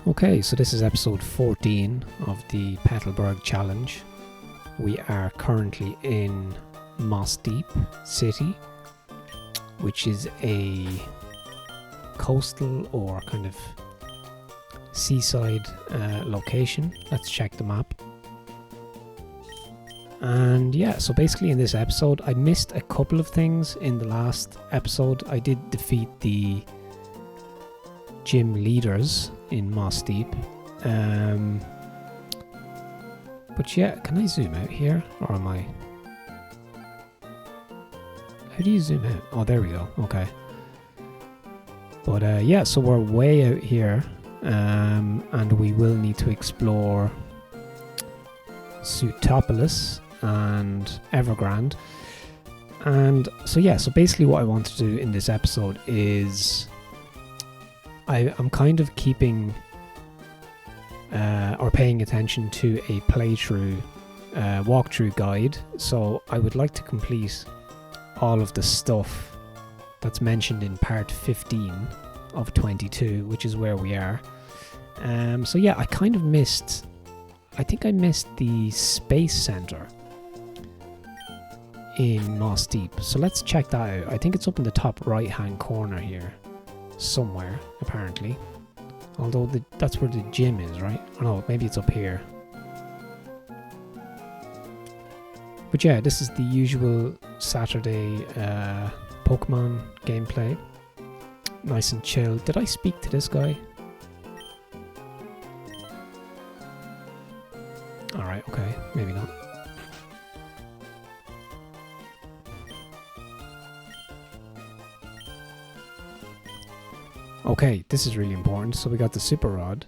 Okay, so this is episode 14 of the Petalburg Challenge. We are currently in Mossdeep City, which is a coastal or kind of seaside location. Let's check the map. And yeah, so basically in this episode, I missed a couple of things in the last episode. I did defeat the gym leaders in Mossdeep. But yeah, can I zoom out here? Or am I... How do you zoom out? Oh, there we go. Okay. But yeah, so we're way out here. And we will need to explore Sutopolis and Evergrande. And so yeah, so basically what I want to do in this episode is I'm kind of keeping or paying attention to a playthrough walkthrough guide. So I would like to complete all of the stuff that's mentioned in part 15 of 22, which is where we are. So yeah, I kind of missed... I think I missed the Space Center in Mossdeep. So let's check that out. I think it's up in the top right hand corner here. Somewhere, apparently. Although that's where the gym is, right? Oh no, maybe it's up here. But yeah, this is the usual Saturday Pokemon gameplay. Nice and chill. Did I speak to this guy? Alright, okay, maybe not. Okay, this is really important. So we got the Super Rod.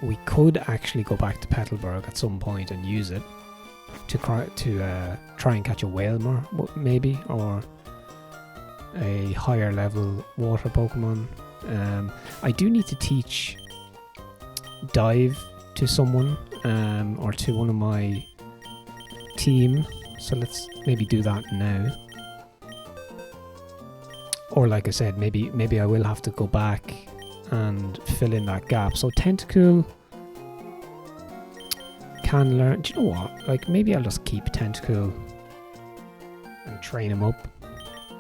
We could actually go back to Petalburg at some point and use it to try and catch a Whalmer, maybe, or a higher level water Pokemon. I do need to teach Dive to someone, or to one of my team. So let's maybe do that now. Or like I said, maybe I will have to go back and fill in that gap. So Tentacool can learn... Do you know what? Like, maybe I'll just keep Tentacool and train him up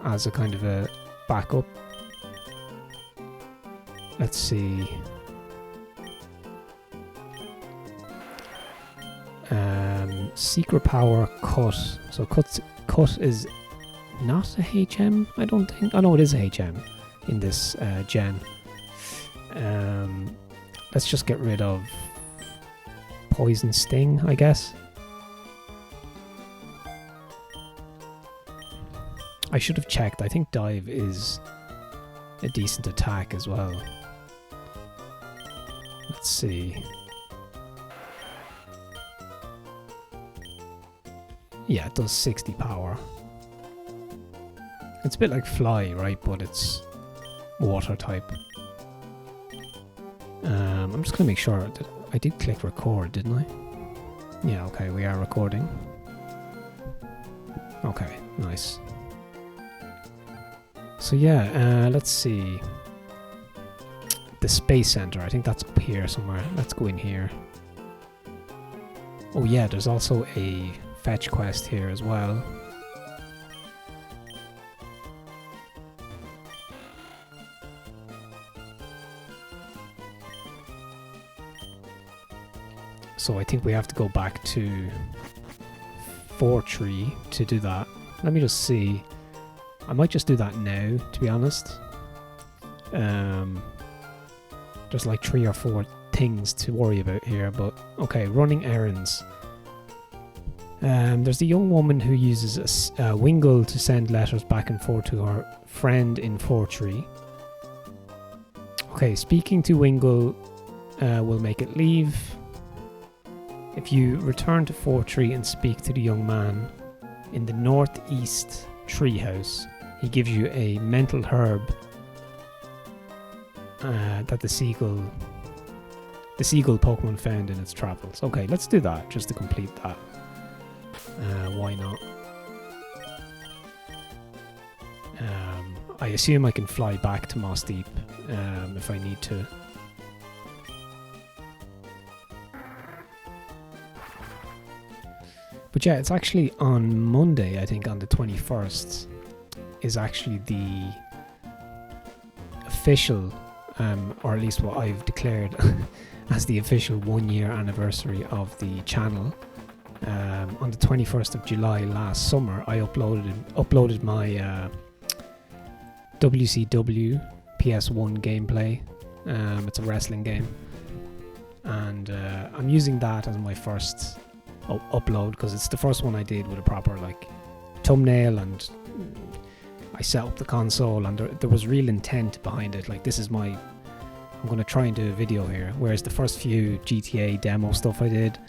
as a kind of a backup. Let's see. Secret Power Cut. So Cut is not a HM, I don't think. Oh no, it is a HM in this gen. Let's just get rid of Poison Sting, I guess. I should have checked. I think Dive is a decent attack as well. Let's see. Yeah, it does 60 power. It's a bit like Fly, right? But it's water type. I'm just going to make sure that I did click record, didn't I? Yeah, okay, we are recording. Okay, nice. So yeah, let's see. The Space Center, I think that's up here somewhere. Let's go in here. Oh yeah, there's also a fetch quest here as well. So I think we have to go back to Fortree to do that. Let me just see. I might just do that now, to be honest. There's like 3 or 4 things to worry about here, but okay, running errands. There's a young woman who uses a Wingull to send letters back and forth to her friend in Fortree. Okay, speaking to Wingull will make it leave. If you return to Fortree and speak to the young man in the northeast treehouse, he gives you a mental herb that the seagull Pokemon found in its travels. Okay, let's do that just to complete that. Why not? I assume I can fly back to Mossdeep if I need to. But yeah, it's actually on Monday, I think on the 21st, is actually the official, or at least what I've declared as the official 1-year anniversary of the channel. On the 21st of July last summer, I uploaded my WCW PS1 gameplay. It's a wrestling game, and I'm using that as my first upload because it's the first one I did with a proper like thumbnail, and I set up the console, and there was real intent behind it. Like, this is I'm going to try and do a video here, whereas the first few GTA demo stuff I did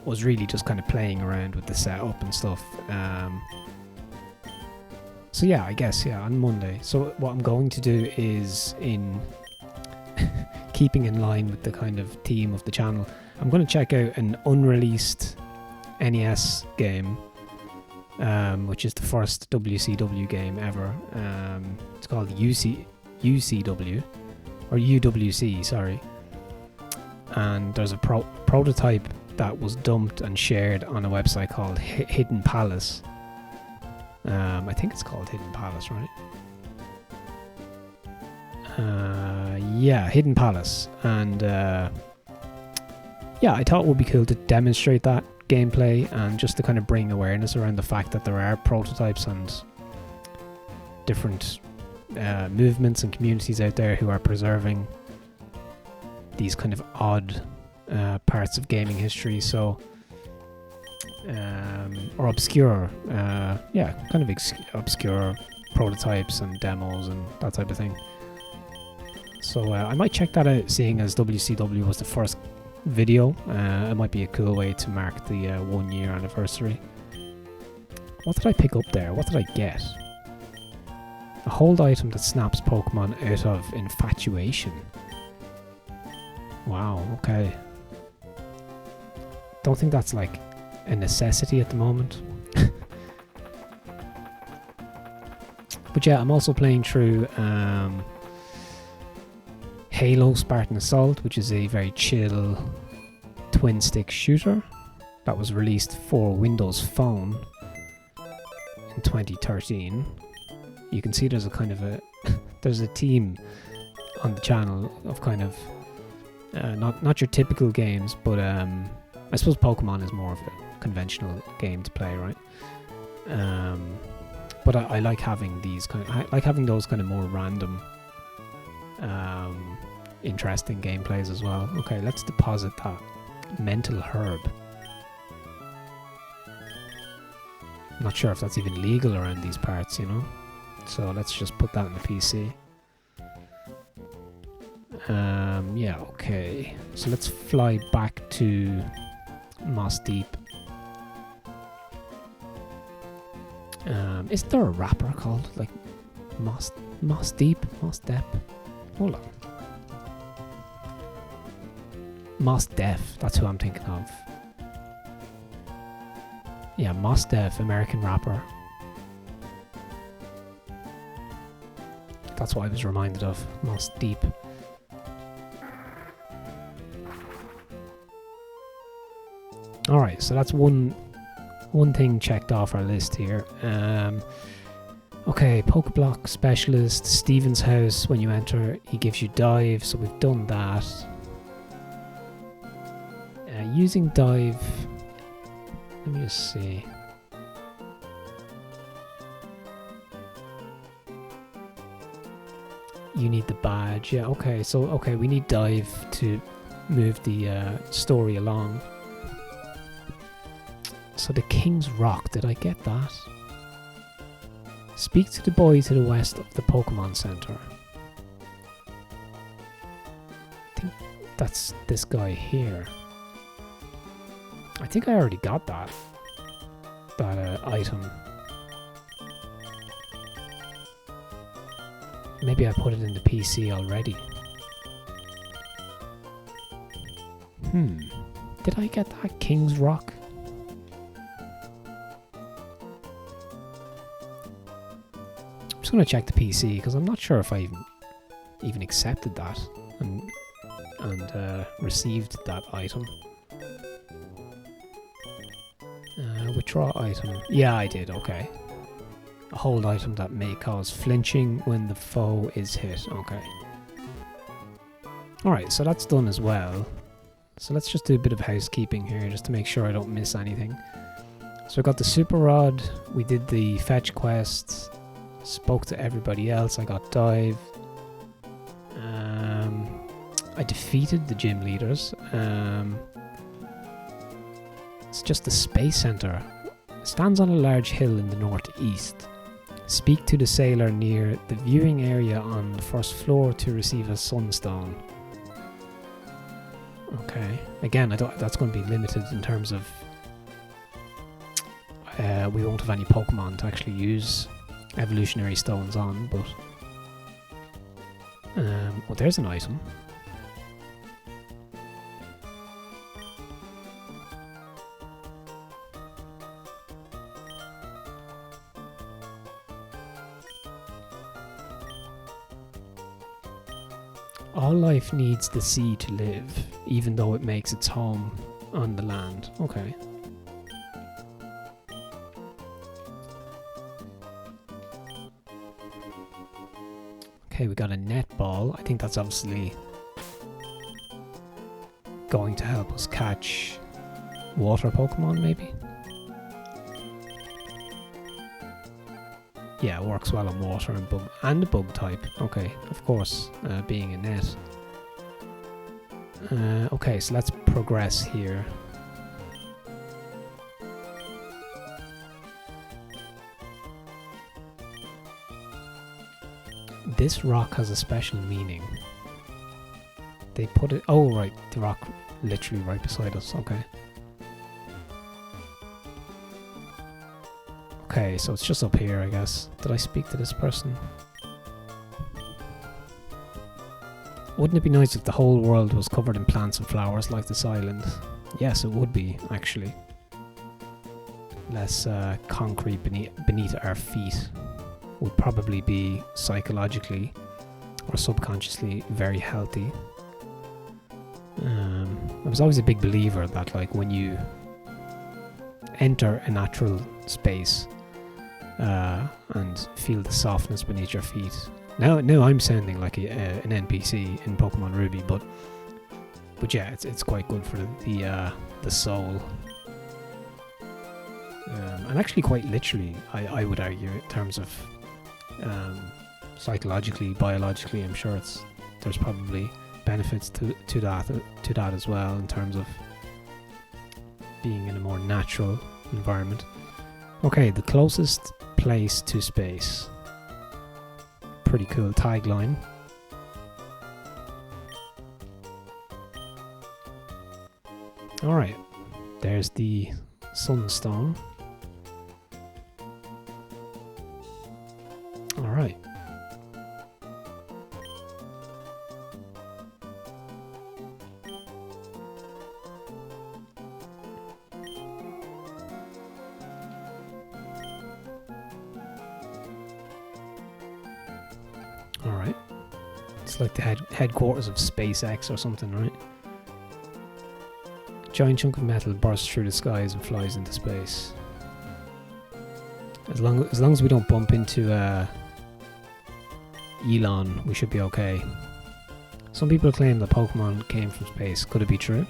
was really just kind of playing around with the setup and stuff. So yeah, I guess, yeah, on Monday. So what I'm going to do is, in keeping in line with the kind of theme of the channel, I'm going to check out an unreleased NES game, which is the first WCW game ever. It's called UCW, or UWC, sorry. And there's a prototype that was dumped and shared on a website called Hidden Palace. I think it's called Hidden Palace, right? Yeah, Hidden Palace. And yeah, I thought it would be cool to demonstrate that gameplay, and just to kind of bring awareness around the fact that there are prototypes and different movements and communities out there who are preserving these kind of odd parts of gaming history. So or obscure, yeah, kind of obscure prototypes and demos and that type of thing. So I might check that out, seeing as WCW was the first video. It might be a cool way to mark the 1-year anniversary. What did I pick up there? What did I get? A hold item that snaps Pokemon out of infatuation. Wow, okay. Don't think that's like a necessity at the moment. But yeah, I'm also playing through Halo Spartan Assault, which is a very chill twin stick shooter that was released for Windows Phone in 2013. You can see there's a kind of there's a team on the channel of kind of not your typical games, but I suppose Pokemon is more of a conventional game to play, right? But I like having these those kind of more random, interesting gameplays as well. Okay, let's deposit that mental herb. Not sure if that's even legal around these parts, you know. So let's just put that in the PC. Yeah, okay. So let's fly back to Moss Deep. Is there a rapper called like Moss Deep? Hold on. Mos Def, that's who I'm thinking of. Yeah, Mos Def, American rapper. That's what I was reminded of. Moss Deep. Alright, so that's one thing checked off our list here. Okay, Pokeblock Specialist, Steven's house. When you enter, he gives you dive, so we've done that. Using dive, let me just see. You need the badge, yeah, okay, so we need dive to move the story along. So the King's Rock, did I get that? Speak to the boy to the west of the Pokemon Center. I think that's this guy here. I think I already got that item. Maybe I put it in the PC already. Did I get that King's Rock? I'm just going to check the PC because I'm not sure if I even even accepted that and received that item. Withdraw item. Yeah, I did. Okay. A hold item that may cause flinching when the foe is hit. Okay. Alright, so that's done as well. So let's just do a bit of housekeeping here just to make sure I don't miss anything. So we got the super rod, we did the fetch quests, spoke to everybody else, I got dive. I defeated the gym leaders. It's just the space center. Stands on a large hill in the northeast. Speak to the sailor near the viewing area on the first floor to receive a sunstone. Okay. Again, that's going to be limited in terms of we won't have any Pokemon to actually use evolutionary stones on, but well, there's an item. All life needs the sea to live, even though it makes its home on the land. Okay. Okay, we got a netball. I think that's obviously going to help us catch water Pokemon, maybe? Yeah, it works well on water and bug type. Okay, of course, being a net. Okay, so let's progress here. This rock has a special meaning. They put it... Oh, right, the rock literally right beside us. Okay. Okay, so it's just up here, I guess. Did I speak to this person? Wouldn't it be nice if the whole world was covered in plants and flowers like this island? Yes, it would be, actually. Less concrete beneath our feet would probably be psychologically or subconsciously very healthy. I was always a big believer that, like, when you enter a natural space and feel the softness beneath your feet. Now I'm sounding like an NPC in Pokemon Ruby, but yeah, it's quite good for the soul. And actually, quite literally, I would argue, in terms of psychologically, biologically, I'm sure there's probably benefits to that as well, in terms of being in a more natural environment. Okay, the closest place to space. Pretty cool tagline. Alright, there's the Sunstone. Alright. Alright. It's like the headquarters of SpaceX or something, right? Giant chunk of metal bursts through the skies and flies into space. As long as we don't bump into Elon, we should be okay. Some people claim that Pokemon came from space. Could it be true?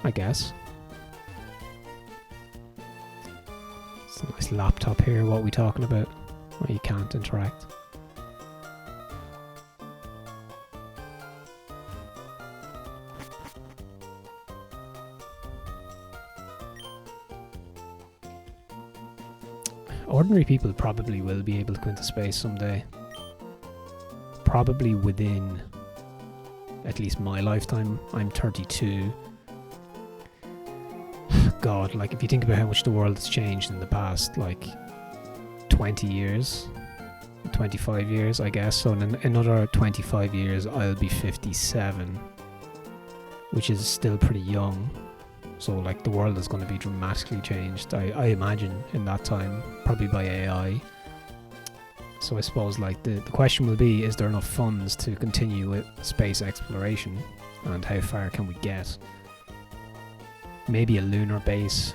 I guess. It's a nice laptop here. What are we talking about? Oh, you can't interact. Ordinary people probably will be able to go into space someday. Probably within at least my lifetime. I'm 32. God, like, if you think about how much the world has changed in the past, like, 20 years, 25 years, I guess. So in another 25 years, I'll be 57, which is still pretty young. So, like, the world is going to be dramatically changed, I imagine, in that time, probably by AI. So I suppose like the question will be, is there enough funds to continue with space exploration, and how far can we get? Maybe a lunar base,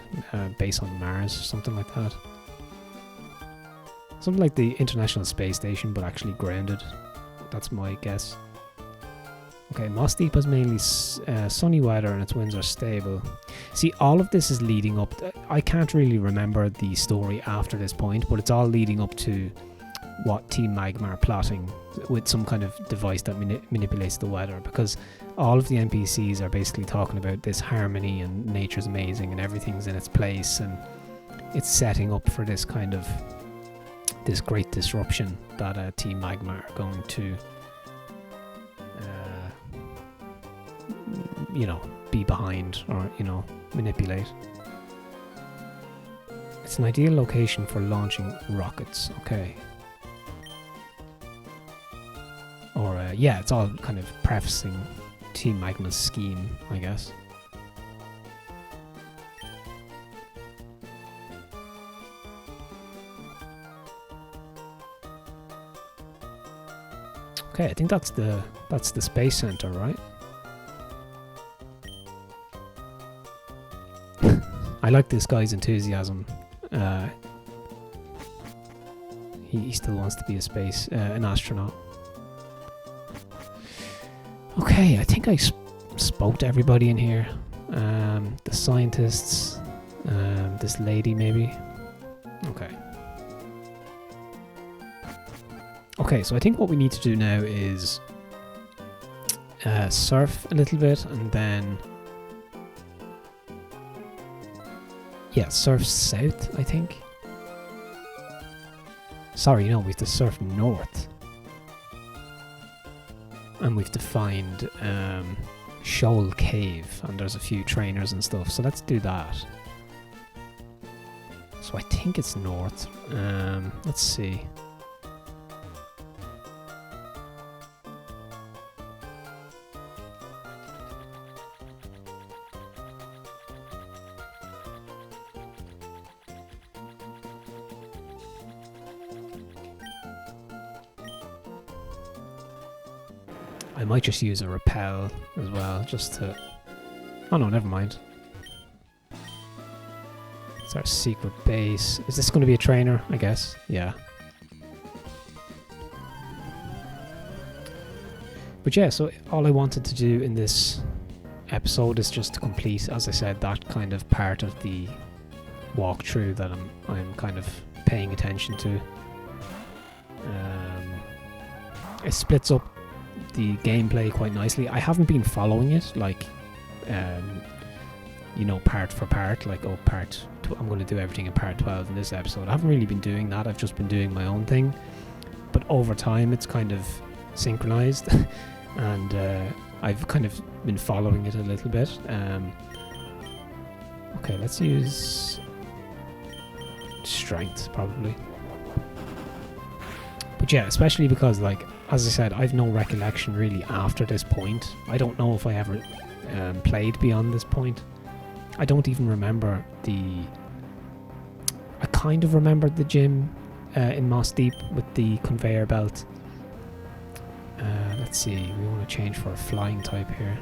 base on Mars, something like that. Something like the International Space Station, but actually grounded. That's my guess. Okay, Moss Deep has mainly sunny weather and its winds are stable. See, all of this is leading up. I can't really remember the story after this point, but it's all leading up to what Team Magma are plotting with some kind of device that manipulates the weather, because all of the NPCs are basically talking about this harmony and nature's amazing and everything's in its place, and it's setting up for this kind of this great disruption that Team Magma are going to you know, be behind, or, you know, manipulate. It's an ideal location for launching rockets. Okay. Or yeah, it's all kind of prefacing Team Magma's scheme, I guess. Okay, I think that's the space center, right? I like this guy's enthusiasm. He still wants to be an astronaut. Okay, I think I spoke to everybody in here. The scientists, this lady maybe. Okay. Okay, so I think what we need to do now is surf a little bit, and then yeah, surf south, I think. Sorry, no, we have to surf north. And we have to find Shoal Cave, and there's a few trainers and stuff, so let's do that. So I think it's north. Let's see. I might just use a repel as well, just to... Oh no, never mind. It's our secret base. Is this going to be a trainer, I guess? Yeah. But yeah, so all I wanted to do in this episode is just to complete, as I said, that kind of part of the walkthrough that I'm kind of paying attention to. It splits up the gameplay quite nicely. I haven't been following it, like, you know, part for part, like, oh, I'm going to do everything in part 12 in this episode. I haven't really been doing that. I've just been doing my own thing. But over time, it's kind of synchronized, and I've kind of been following it a little bit. Okay, let's use strength, probably. But yeah, especially because, like, as I said, I've no recollection really after this point. I don't know if I ever played beyond this point. I don't even remember I kind of remembered the gym in Moss Deep with the conveyor belt. Let's see, we want to change for a flying type here.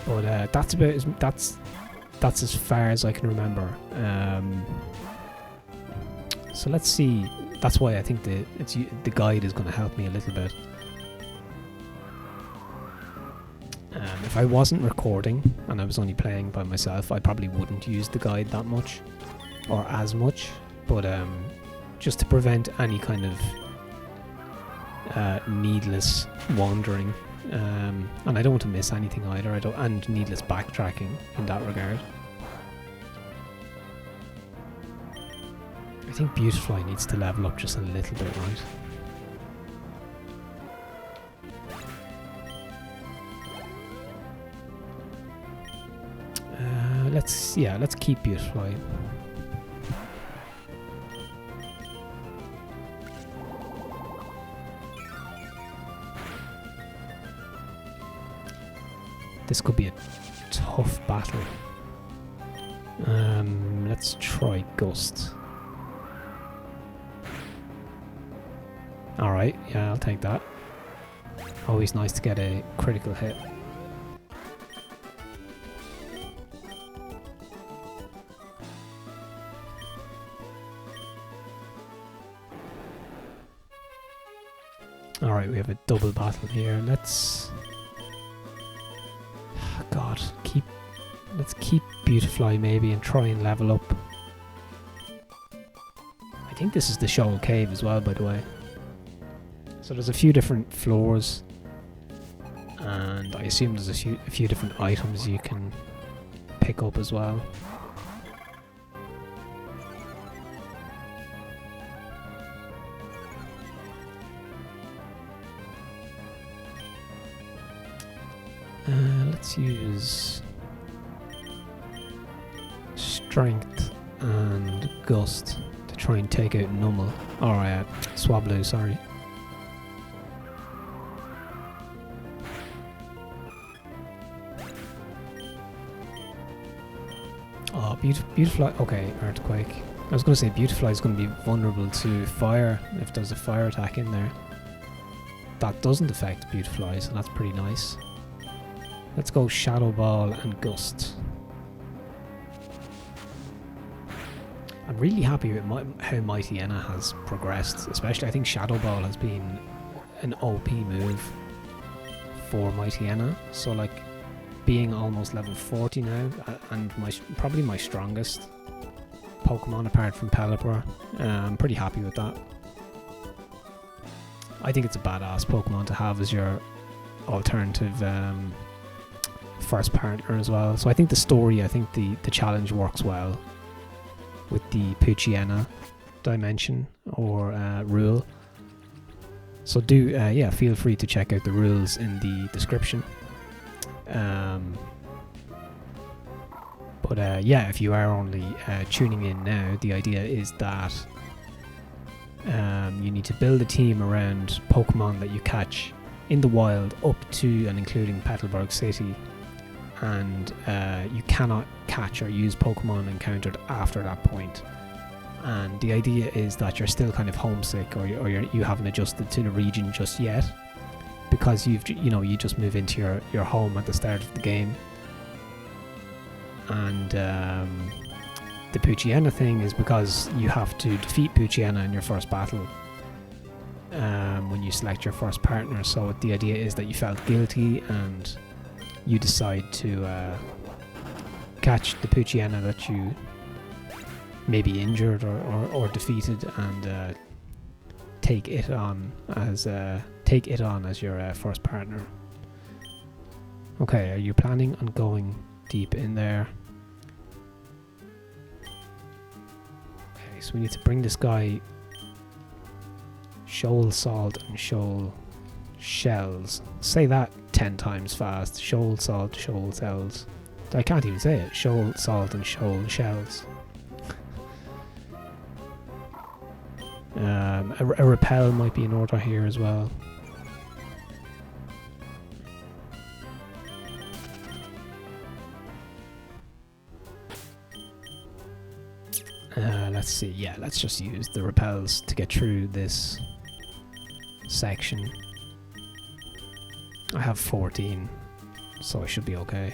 But that's about that's as far as I can remember. So let's see. That's why I think the guide is going to help me a little bit. If I wasn't recording and I was only playing by myself, I probably wouldn't use the guide that much, or as much. But just to prevent any kind of needless wandering, and I don't want to miss anything either. And needless backtracking in that regard. I think Beautifly needs to level up just a little bit, right? Let's keep Beautifly. This could be a tough battle. Let's try Gust. Alright, yeah, I'll take that. Always nice to get a critical hit. Alright, we have a double battle here. Let's... God, let's keep Beautifly maybe and try and level up. I think this is the Shoal Cave as well, by the way. So there's a few different floors, and I assume there's a few different items you can pick up as well. Let's use Strength and Gust to try and take out Nummel. Or Swablu, sorry. Oh, Beautifly. Okay, Earthquake. I was going to say Beautifly is going to be vulnerable to fire if there's a fire attack in there. That doesn't affect Beautifly, so that's pretty nice. Let's go Shadow Ball and Gust. I'm really happy with how Poochyena has progressed. Especially, I think Shadow Ball has been an OP move for Poochyena. So, like, being almost level 40 now, and probably my strongest Pokemon apart from Pelipper. I'm pretty happy with that. I think it's a badass Pokemon to have as your alternative first partner as well. So I think the story, I think the challenge works well with the Poochyena dimension or rule. So do yeah, feel free to check out the rules in the description. But yeah, if you are only tuning in now, the idea is that you need to build a team around Pokemon that you catch in the wild up to and including Petalburg City, and you cannot catch or use Pokemon encountered after that point. And the idea is that you're still kind of homesick, or you haven't adjusted to the region just yet, because you just move into your home at the start of the game. And the Poochyena thing is because you have to defeat Poochyena in your first battle when you select your first partner. So the idea is that you felt guilty and you decide to catch the Poochyena that you maybe injured or defeated, and take it on as your first partner. Okay, are you planning on going deep in there? Okay, so we need to bring this guy Shoal Salt and Shoal Shells. Say that 10 times fast. Shoal Salt, Shoal Shells. I can't even say it. Shoal Salt and Shoal Shells. A Repel might be in order here as well. Let's see. Yeah, let's just use the Repels to get through this section. I have 14, so I should be okay.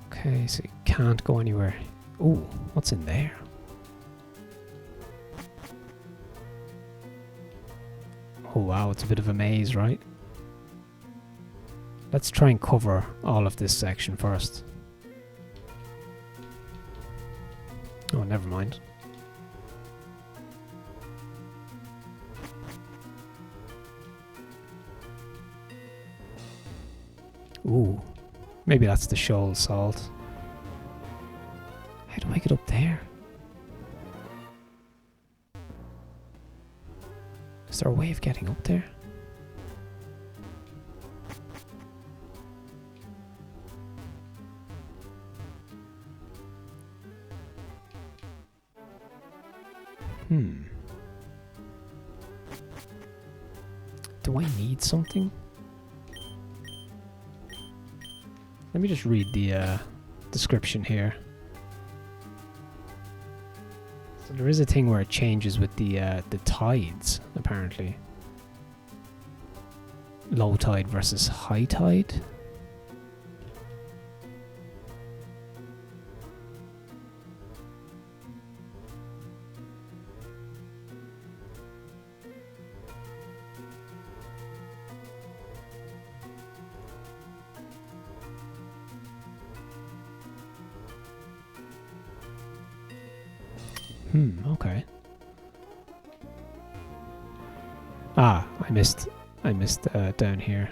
Okay, so you can't go anywhere. Ooh, what's in there? Oh wow, it's a bit of a maze, right? Let's try and cover all of this section first. Oh, never mind. Ooh, maybe that's the Shoal Salt. How do I get up there? Is there a way of getting up there? Do I need something? Let me just read the description here. So there is a thing where it changes with the tides, apparently. Low tide versus high tide. Okay. Ah, I missed down here.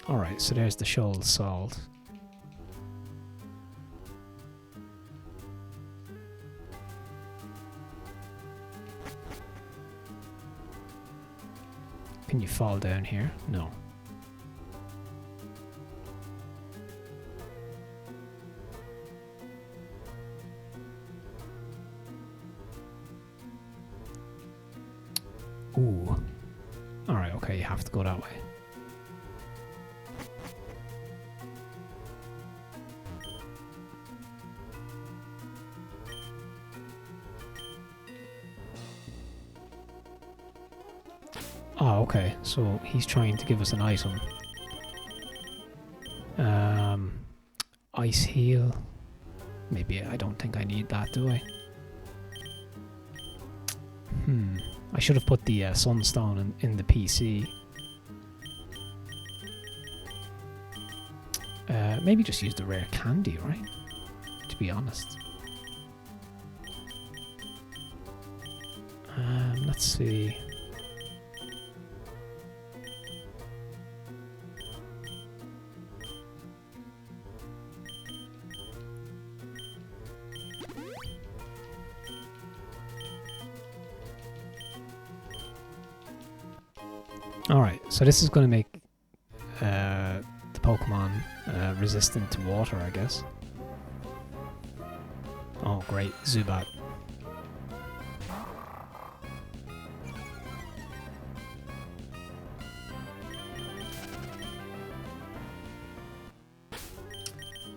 Alright, so there's the shoal salt. Can you fall down here? No. Ooh. Alright, okay, you have to go that way. Oh, okay, so he's trying to give us an item. Ice heal. Maybe I don't think I need that, do I? I should have put the sunstone in the PC. Maybe just use the rare candy, right? To be honest. Let's see. Alright, so this is going to make the Pokemon resistant to water, I guess. Oh, great. Zubat.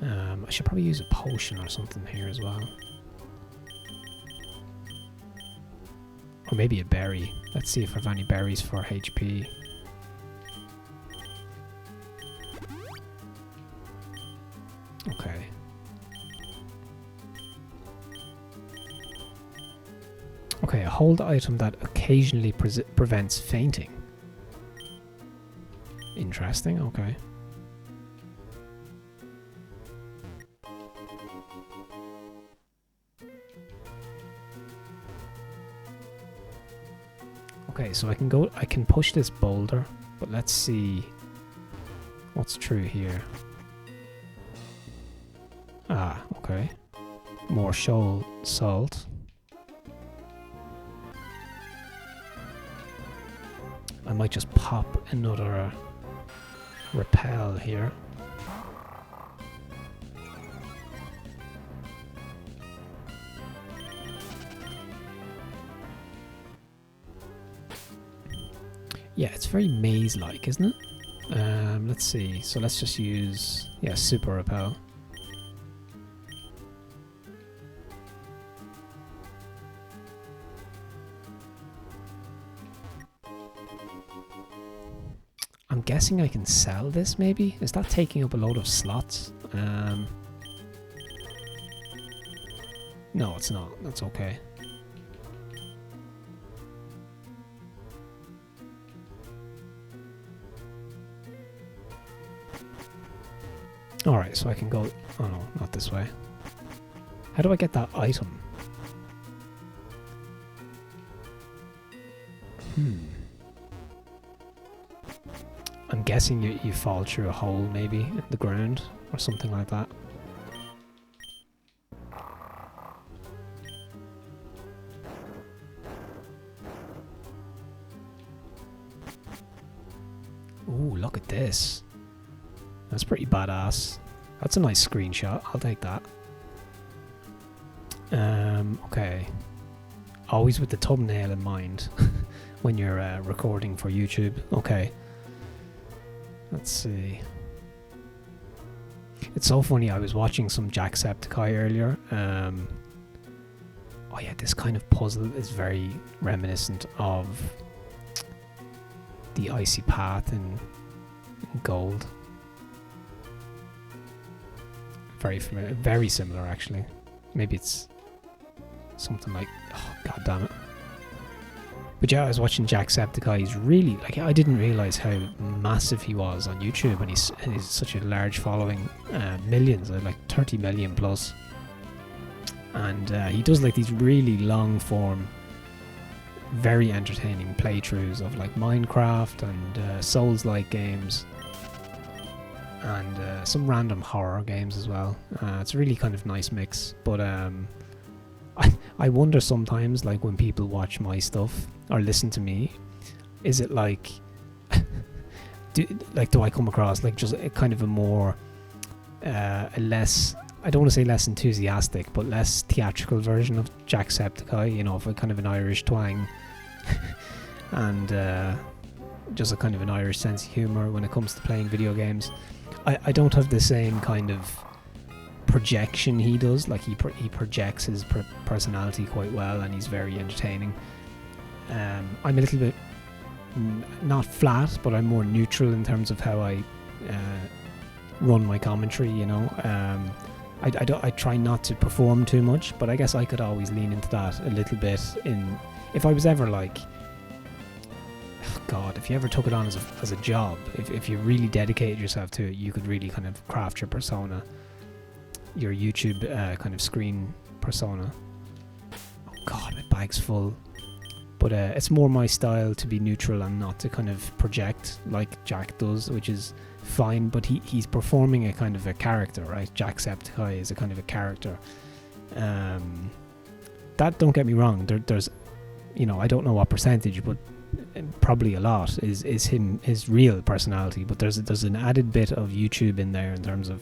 I should probably use a potion or something here as well. Or maybe a berry. Let's see if I have any berries for HP. Okay. Okay, a hold item that occasionally prevents fainting. Interesting, okay. Okay, so I can push this boulder, but let's see what's true here. Ah, okay. More shoal salt. I might just pop another repel here. Yeah, it's very maze-like, isn't it? Let's see. So let's just use, yeah, super repel. I'm guessing I can sell this, maybe? Is that taking up a load of slots? No, it's not. That's okay. Alright, so I can go... Oh no, not this way. How do I get that item? I'm guessing you fall through a hole, maybe, in the ground, or something like that. Ooh, look at this. That's pretty badass. That's a nice screenshot. I'll take that. Okay. Always with the thumbnail in mind. when you're recording for YouTube. Okay. Let's see. It's so funny, I was watching some Jacksepticeye earlier. Oh yeah, this kind of puzzle is very reminiscent of the Icy Path in Gold. Very familiar, very similar actually. Maybe it's something like, oh god damn it. But yeah, I was watching Jacksepticeye. He's really, like, I didn't realise how massive he was on YouTube, and he's such a large following, millions, like 30 million plus. And he does like these really long form, very entertaining playthroughs of like Minecraft and Souls-like games, and some random horror games as well. It's a really kind of nice mix. But I wonder sometimes, like when people watch my stuff or listen to me, is it like, do I come across like just a kind of a more, a less, I don't want to say less enthusiastic, but less theatrical version of Jacksepticeye, you know, of a kind of an Irish twang and just a kind of an Irish sense of humour when it comes to playing video games. I don't have the same kind of projection he does. Like he projects his personality quite well, and he's very entertaining. I'm a little bit not flat, but I'm more neutral in terms of how I run my commentary, you know. I try not to perform too much, but I guess I could always lean into that a little bit if I was ever like, oh God, if you ever took it on as a job, if you really dedicated yourself to it, you could really kind of craft your persona, your YouTube kind of screen persona. Oh God, my bag's full. But it's more my style to be neutral and not to kind of project like Jack does, which is fine. But he's performing a kind of a character, right? Jacksepticeye is a kind of a character. That, don't get me wrong, there's, you know, I don't know what percentage, but probably a lot is his real personality. But there's an added bit of YouTube in there in terms of,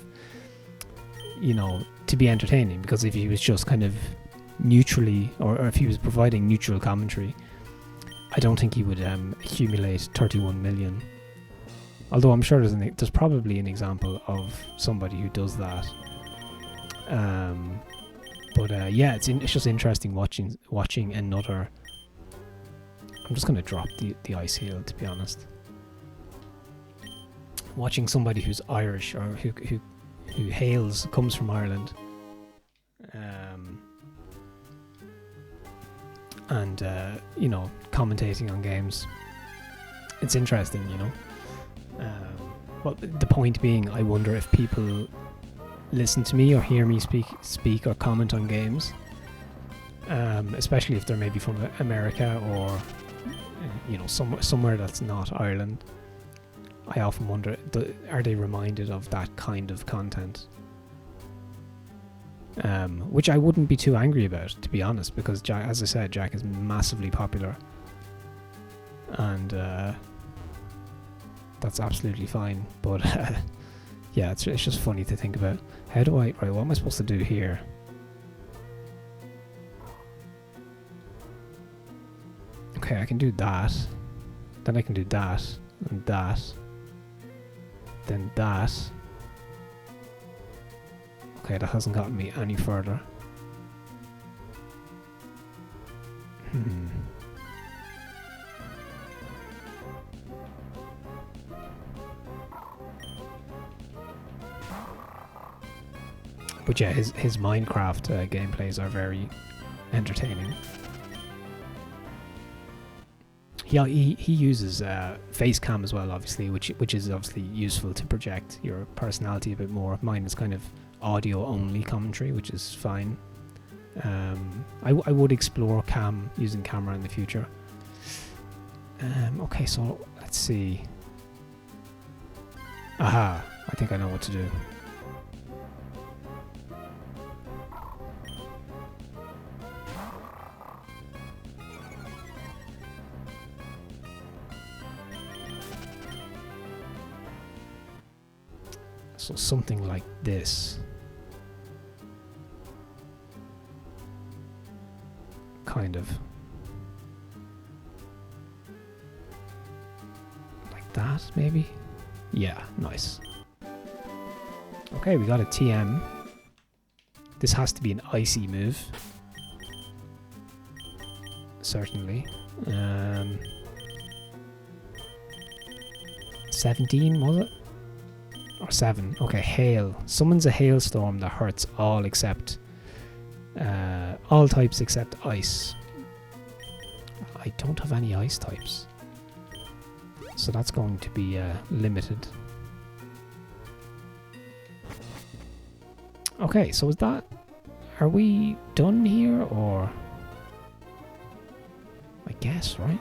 you know, to be entertaining. Because if he was just kind of neutrally, or if he was providing neutral commentary, I don't think he would accumulate 31 million. Although I'm sure there's probably an example of somebody who does that. But yeah, it's just interesting watching another. I'm just gonna drop the ice heel, to be honest. Watching somebody who's Irish, or who comes from Ireland, and you know, commentating on games, it's interesting, you know. Well, the point being, I wonder if people listen to me or hear me speak or comment on games, especially if they're maybe from America or, you know, somewhere that's not Ireland. I often wonder, are they reminded of that kind of content? Which I wouldn't be too angry about, to be honest, because Jack, as I said, Jack is massively popular, and that's absolutely fine. But yeah, it's just funny to think about. How do I, right, what am I supposed to do here? Okay, I can do that, then I can do that, and that, then that. Okay, that hasn't gotten me any further. But yeah, his Minecraft gameplays are very entertaining. Yeah, he uses face cam as well, obviously, which is obviously useful to project your personality a bit more. Mine is kind of audio only commentary, which is fine. I would explore using camera in the future. Okay, so let's see. Aha, I think I know what to do. So something like this. Kind of. that, maybe? Yeah, nice. Okay, we got a TM. This has to be an icy move. Certainly. 17, was it? Or 7. Okay, hail. Summons a hailstorm that hurts all except... all types except ice. I don't have any ice types. So that's going to be limited. Okay, so is that... Are we done here, or... I guess, right?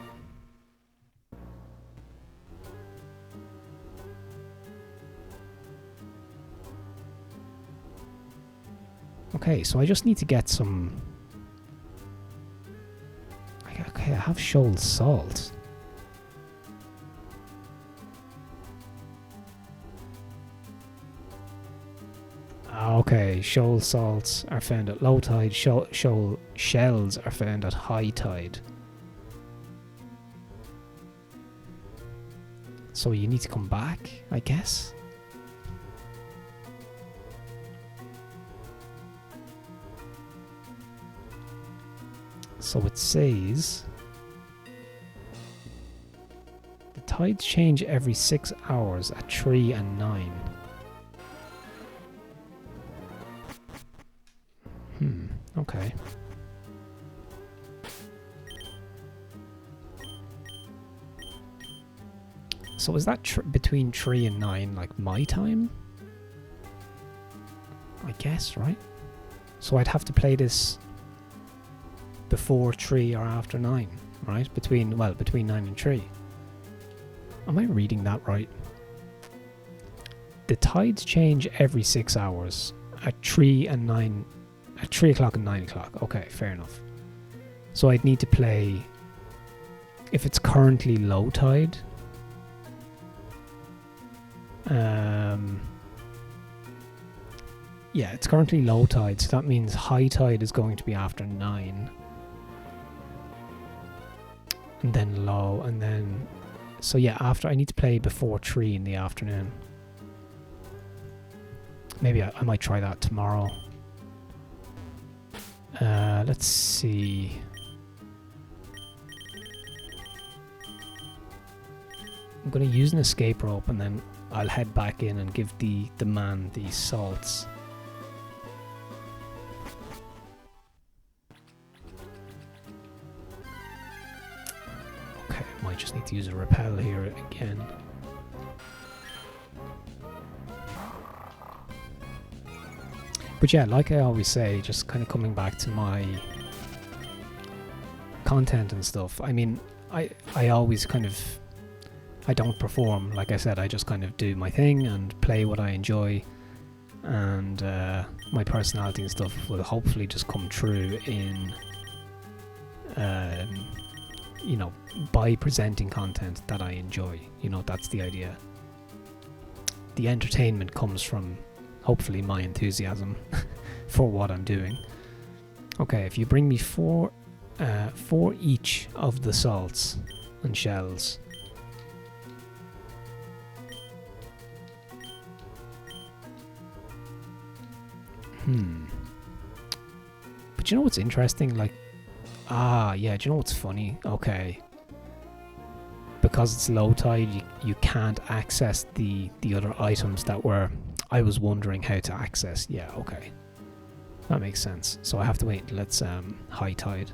Okay, so I just need to get some... Okay, I have shoal salt. Okay, shoal salts are found at low tide, shoal shells are found at high tide. So you need to come back, I guess? So it says... The tides change every 6 hours at 3 and 9. Okay. So is that between 3 and 9, like my time? I guess, right? So I'd have to play this before 3 or after 9, right? Between 9 and 3. Am I reading that right? The tides change every 6 hours at 3 and 9. At 3 o'clock and 9 o'clock. Okay, fair enough. So I'd need to play... If it's currently low tide... yeah, it's currently low tide, so that means high tide is going to be after 9. And then low, and then... So yeah, after I need to play before 3 in the afternoon. Maybe I might try that tomorrow. Let's see. I'm going to use an escape rope and then I'll head back in and give the man these salts. Okay, might just need to use a repel here again. But yeah, like I always say, just kind of coming back to my content and stuff. I mean, I always kind of... I don't perform, like I said, I just kind of do my thing and play what I enjoy. And my personality and stuff will hopefully just come true in, you know, by presenting content that I enjoy. You know, that's the idea. The entertainment comes from... hopefully my enthusiasm for what I'm doing. Okay, if you bring me four each of the salts and shells. But you know what's interesting? Like, yeah, do you know what's funny? Okay. Because it's low tide, you can't access the other items that were... I was wondering how to access. Yeah, okay. That makes sense. So I have to wait until it's high tide.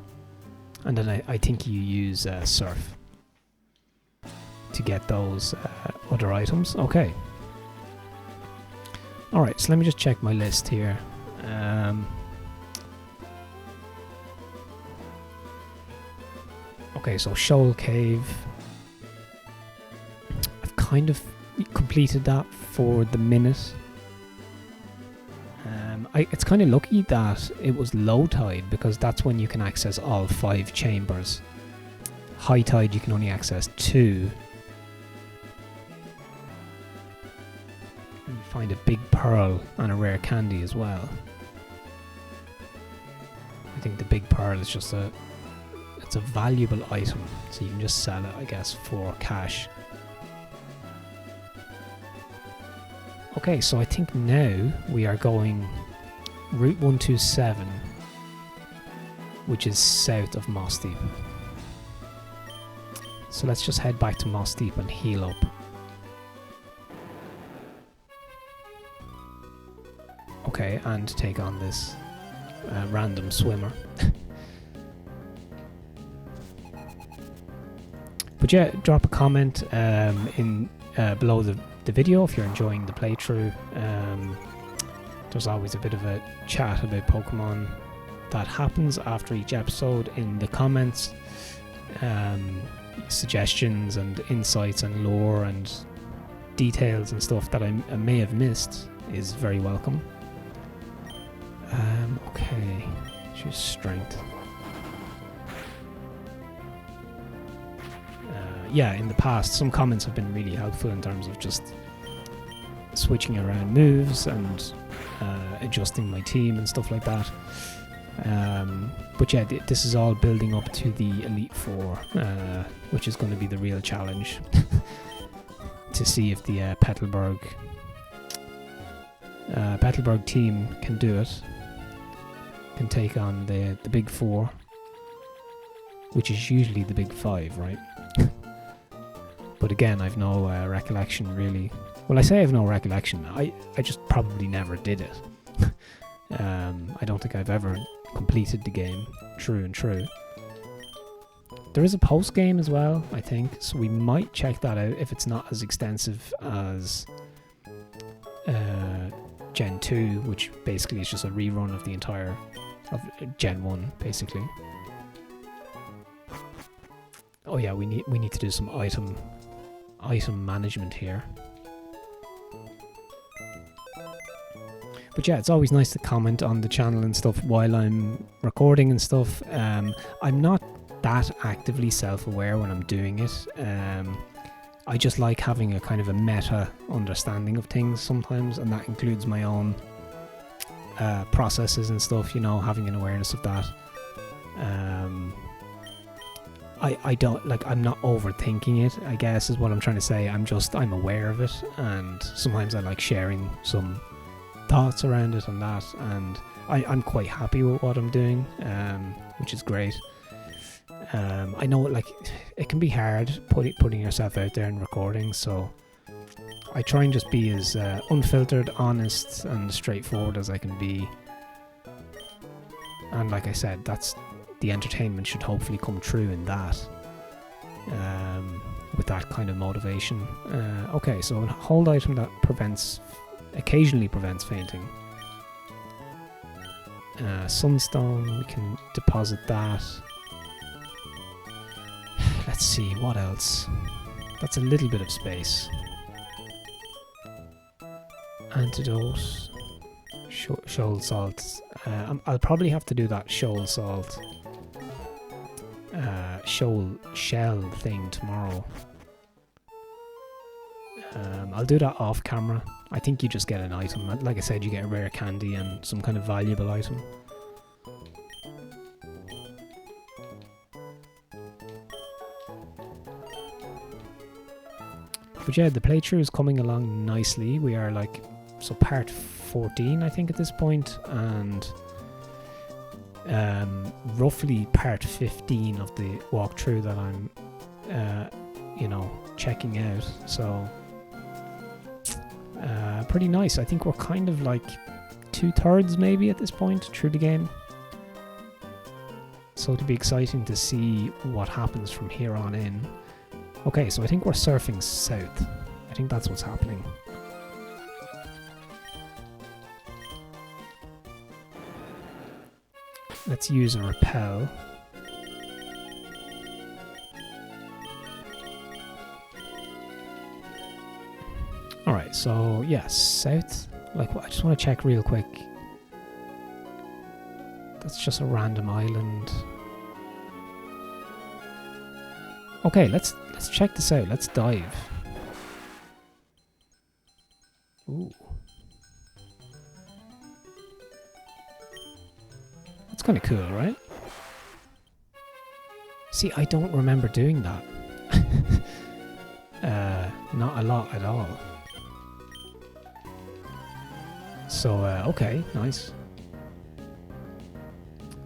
And then I think you use surf to get those other items. Okay. Alright, so let me just check my list here. Okay, so Shoal Cave. I've kind of completed that for the minute. It's kind of lucky that it was low tide because that's when you can access all 5 chambers. High tide you can only access 2. You find a big pearl and a rare candy as well. I think the big pearl is just it's a valuable item, so you can just sell it, I guess, for cash. Okay, so I think now we are going Route 127, which is south of Moss Deep. So let's just head back to Moss Deep and heal up. Okay, and take on this random swimmer. But yeah, drop a comment in below the video if you're enjoying the playthrough. There's always a bit of a chat about Pokemon that happens after each episode in the comments. Suggestions and insights and lore and details and stuff that I may have missed is very welcome. Okay, choose strength. Yeah, in the past, some comments have been really helpful in terms of just switching around moves and adjusting my team and stuff like that. But yeah, this is all building up to the Elite Four, which is going to be the real challenge to see if the Petalburg team can do it. Can take on the Big Four, which is usually the Big Five, right? But again, I've no recollection really. Well, I say I have no recollection. I just probably never did it. I don't think I've ever completed the game, true and true. There is a post game as well, I think, so we might check that out if it's not as extensive as Gen 2, which basically is just a rerun of the entire of Gen 1, basically. Oh yeah, we need to do some item management here. But yeah, it's always nice to comment on the channel and stuff while I'm recording and stuff. I'm not that actively self-aware when I'm doing it. I just like having a kind of a meta understanding of things sometimes, and that includes my own processes and stuff, you know, having an awareness of that. I don't, like, I'm not overthinking it, I guess is what I'm trying to say. I'm aware of it, and sometimes I like sharing some thoughts around it and that, and I'm quite happy with what I'm doing, which is great. I know, like, it can be hard putting yourself out there and recording, so I try and just be as unfiltered, honest and straightforward as I can be. And like I said, that's the entertainment should hopefully come true in that, with that kind of motivation. Okay, so a hold item that occasionally prevents fainting. Sunstone, we can deposit that. Let's see, what else? That's a little bit of space. Antidote. Shoal salt. I'll probably have to do that shoal salt. Shoal shell thing tomorrow. I'll do that off camera. I think you just get an item. Like I said, you get a rare candy and some kind of valuable item. But yeah, the playthrough is coming along nicely. We are like, so part 14 I think at this point, and roughly part 15 of the walkthrough that I'm you know, checking out. So pretty nice. I think we're kind of like 2/3 maybe at this point through the game. So it'll be exciting to see what happens from here on in. Okay, so I think we're surfing south. I think that's what's happening. Let's use a repel. Alright, so yeah, south. Like, I just want to check real quick. That's just a random island. Okay, let's check this out. Let's dive. Ooh. That's kind of cool, right? See, I don't remember doing that. Not a lot at all. So, okay, nice.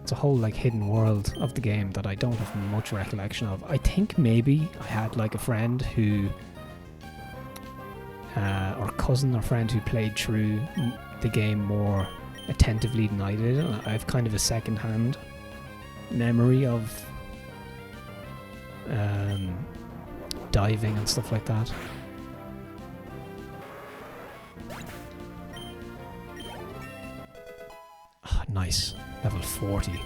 It's a whole like hidden world of the game that I don't have much recollection of. I think maybe I had like a friend who, or cousin or friend who played through the game more attentively than I did. I have kind of a second-hand memory of diving and stuff like that. Oh, nice. Level 40.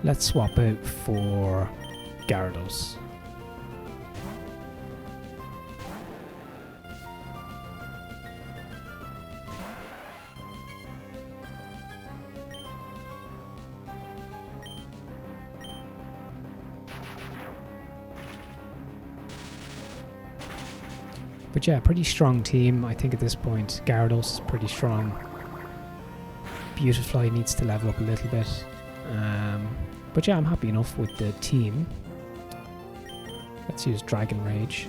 Let's swap out for Gyarados. But yeah, pretty strong team. I think at this point, Gyarados is pretty strong. Beautifly needs to level up a little bit. But yeah, I'm happy enough with the team. Let's use Dragon Rage.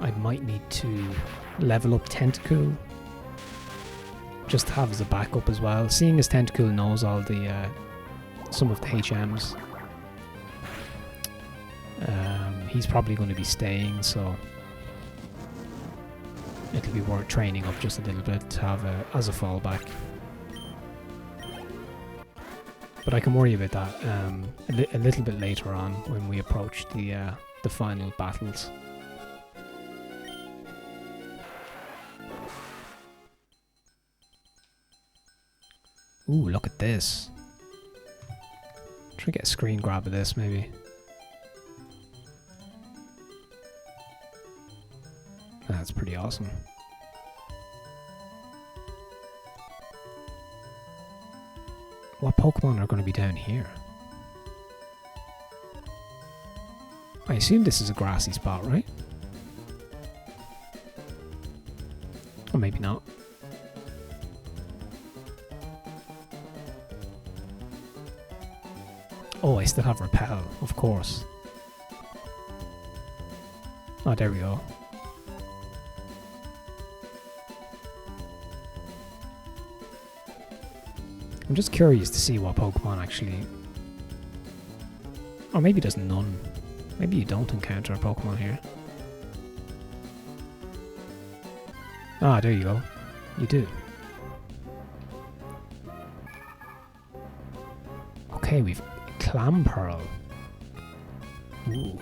I might need to level up Tentacool. Just to have as a backup as well. Seeing as Tentacool knows all the some of the HMs, he's probably going to be staying, so it'll be worth training up just a little bit to have as a fallback. But I can worry about that a little bit later on when we approach the final battles. Ooh, look at this. Try to get a screen grab of this, maybe. That's pretty awesome. What Pokemon are going to be down here? I assume this is a grassy spot, right? Or maybe not. Oh, I still have Repel, of course. Oh, there we go. I'm just curious to see what Pokemon actually... Or maybe there's none. Maybe you don't encounter a Pokemon here. Ah, there you go. You do. Okay, we've Clamperl. Ooh.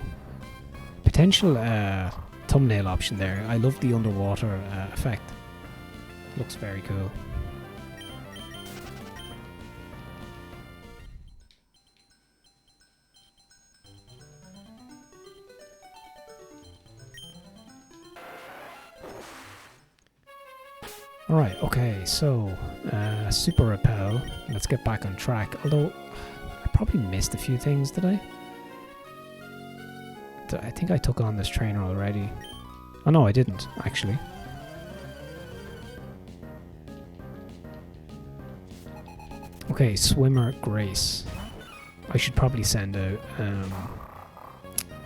Potential thumbnail option there. I love the underwater effect. Looks very cool. Alright, okay, so Super Repel. Let's get back on track. Although I probably missed a few things, did I? I think I took on this trainer already. Oh no, I didn't, actually. Okay, Swimmer Grace. I should probably send out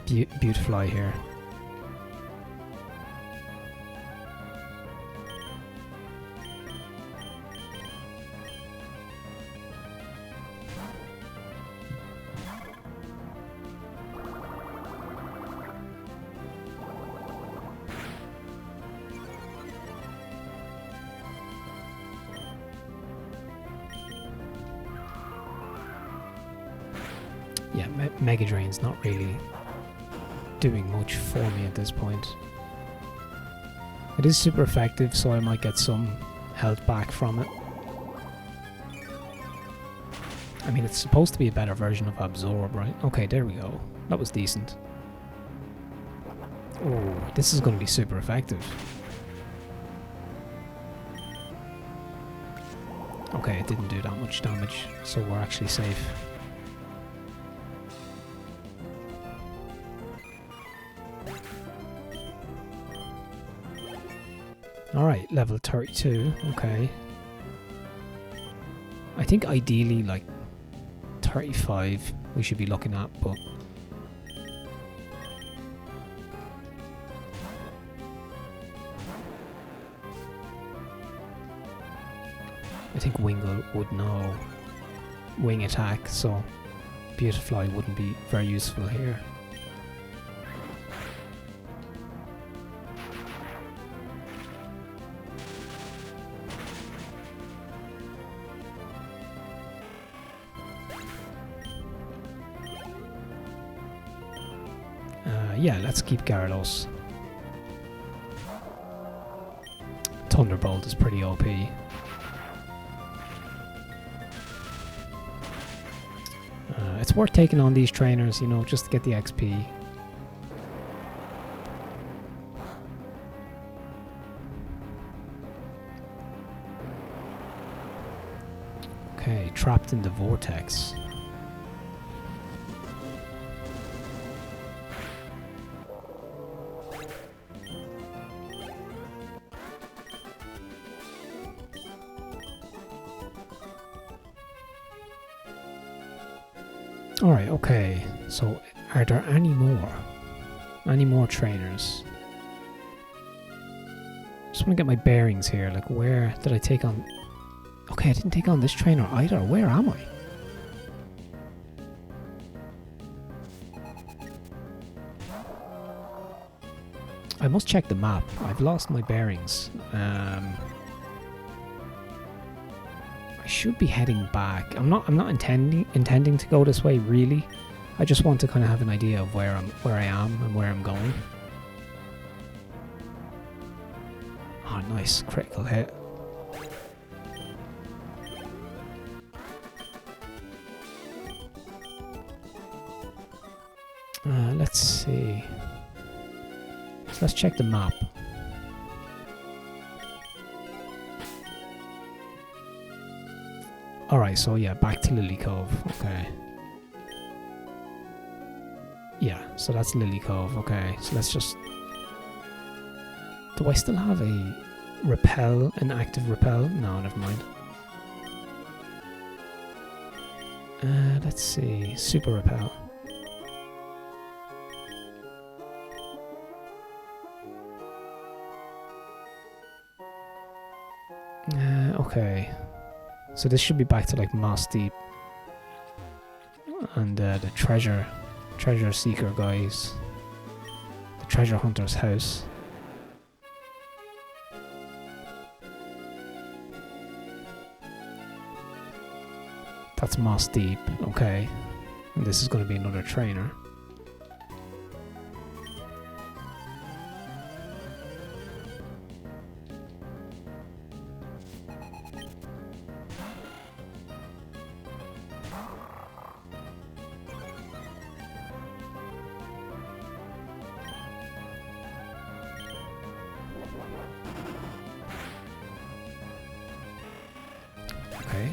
Beautifly here. Yeah, Mega Drain's not really doing much for me at this point. It is super effective, so I might get some health back from it. I mean, it's supposed to be a better version of Absorb, right? Okay, there we go. That was decent. Oh, this is going to be super effective. Okay, it didn't do that much damage, so we're actually safe. Alright, level 32, okay. I think ideally like 35 we should be looking at, but I think Wingull would know wing attack, so Beautifly wouldn't be very useful here. Yeah, let's keep Gyarados. Thunderbolt is pretty OP. It's worth taking on these trainers, you know, just to get the XP. Okay, trapped in the vortex. Alright, okay, so are there any more trainers? Just want to get my bearings here, like where did I take on... Okay, I didn't take on this trainer either, where am I? I must check the map, I've lost my bearings. I should be heading back. I'm not intending to go this way really. I just want to kind of have an idea of where I am and where I'm going. Oh, nice critical hit. Let's see. So let's check the map. Alright, so yeah, back to Lily Cove, okay. Yeah, so that's Lily Cove, okay. So let's just... Do I still have a repel, an active repel? No, never mind. Let's see, super repel. Okay. So this should be back to like Moss Deep and the treasure seeker guys, the treasure hunter's house. That's Moss Deep, okay. And this is going to be another trainer.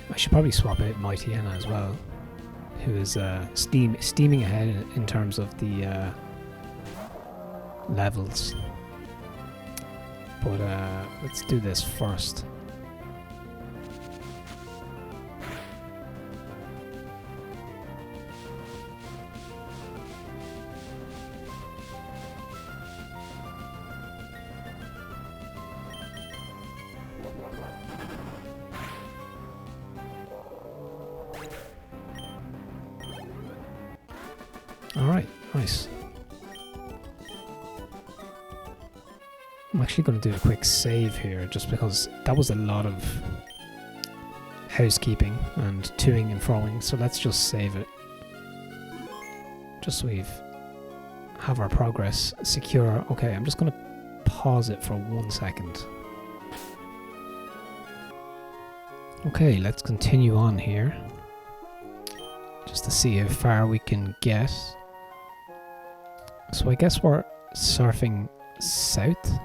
I should probably swap out Poochyena as well, who is steaming ahead in terms of the levels. But let's do this first. Alright, nice. I'm actually going to do a quick save here just because that was a lot of housekeeping and toing and froing, so let's just save it. Just so we've have our progress secure. Okay, I'm just going to pause it for 1 second. Okay, let's continue on here. Just to see how far we can get. So I guess we're surfing south.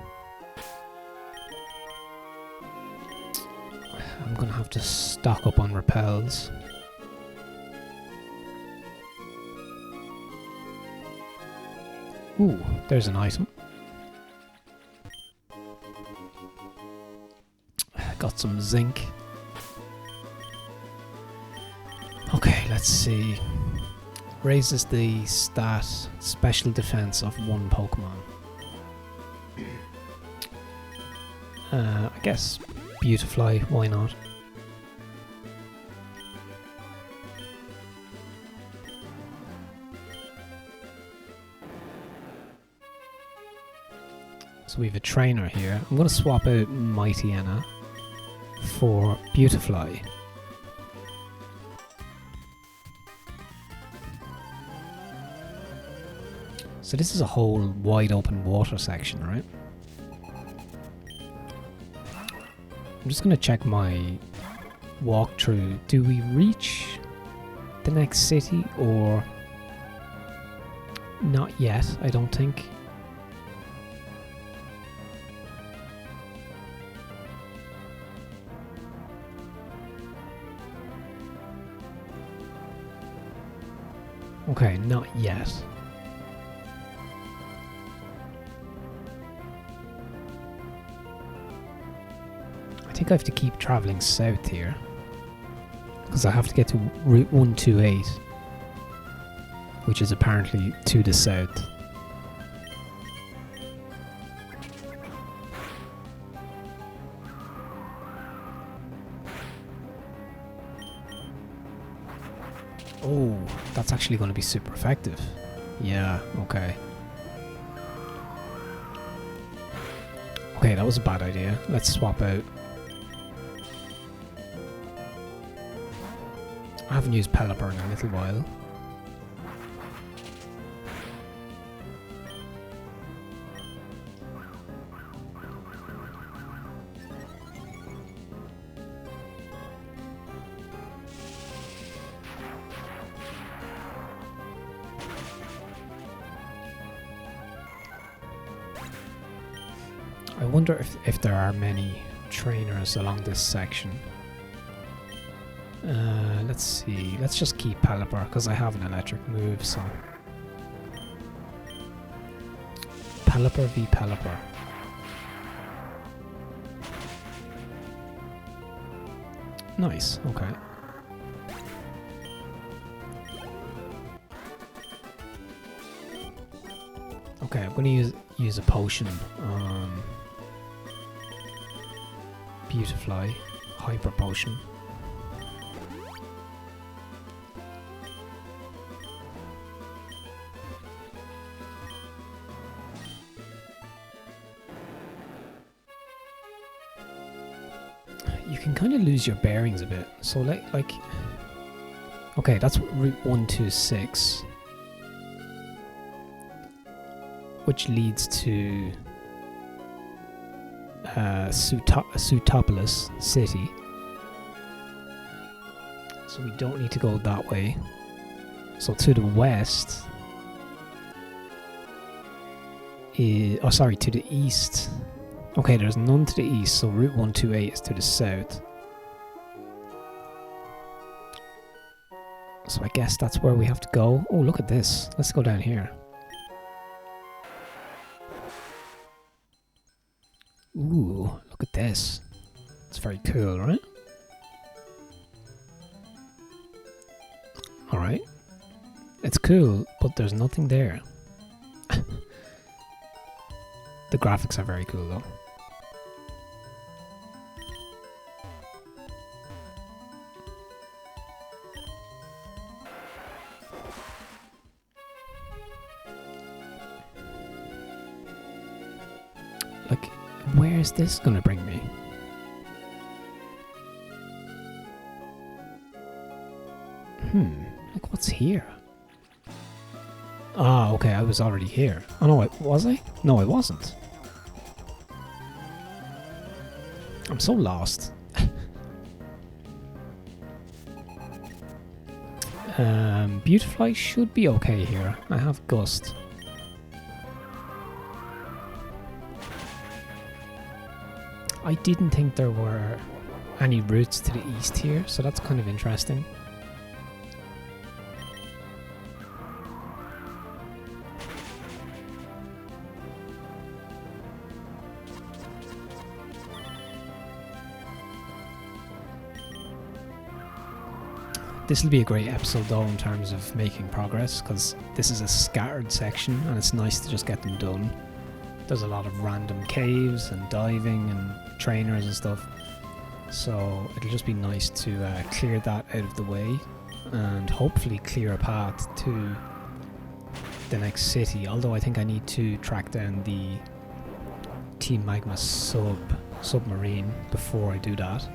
I'm gonna have to stock up on repels. Ooh, there's an item. Got some zinc. Okay, let's see. Raises the stat special defense of one Pokemon. I guess Beautifly, why not? So we have a trainer here. I'm going to swap out Poochyena for Beautifly. So this is a whole wide open water section, right? I'm just going to check my walkthrough. Do we reach the next city or not yet? I don't think. Okay, not yet. I think I have to keep travelling south here, because I have to get to Route 128, which is apparently to the south. Oh, that's actually going to be super effective. Yeah, okay. Okay, that was a bad idea. Let's swap out. I haven't used Petalburg in a little while. I wonder if there are many trainers along this section. Let's see. Let's just keep Petalburg because I have an electric move, so. Petalburg v Petalburg. Nice, okay. Okay, I'm gonna use a potion on Beautifly, Hyper Potion. You can kind of lose your bearings a bit. So like okay, that's Route 126, which leads to Sutopolis City. So we don't need to go that way. So to the west is, oh sorry, to the east. Okay, there's none to the east, so Route 128 is to the south. So I guess that's where we have to go. Oh, look at this. Let's go down here. Ooh, look at this. It's very cool, right? Alright. It's cool, but there's nothing there. The graphics are very cool though. Like, where is this gonna bring me? Like, what's here? Ah, okay, I was already here. Oh no, was I? No, I wasn't. I'm so lost. Beautifly should be okay here. I have Gust. I didn't think there were any routes to the east here, so that's kind of interesting. This will be a great episode though in terms of making progress, because this is a scattered section and it's nice to just get them done. There's a lot of random caves and diving and trainers and stuff, so it'll just be nice to clear that out of the way and hopefully clear a path to the next city, although I think I need to track down the Team Magma submarine before I do that.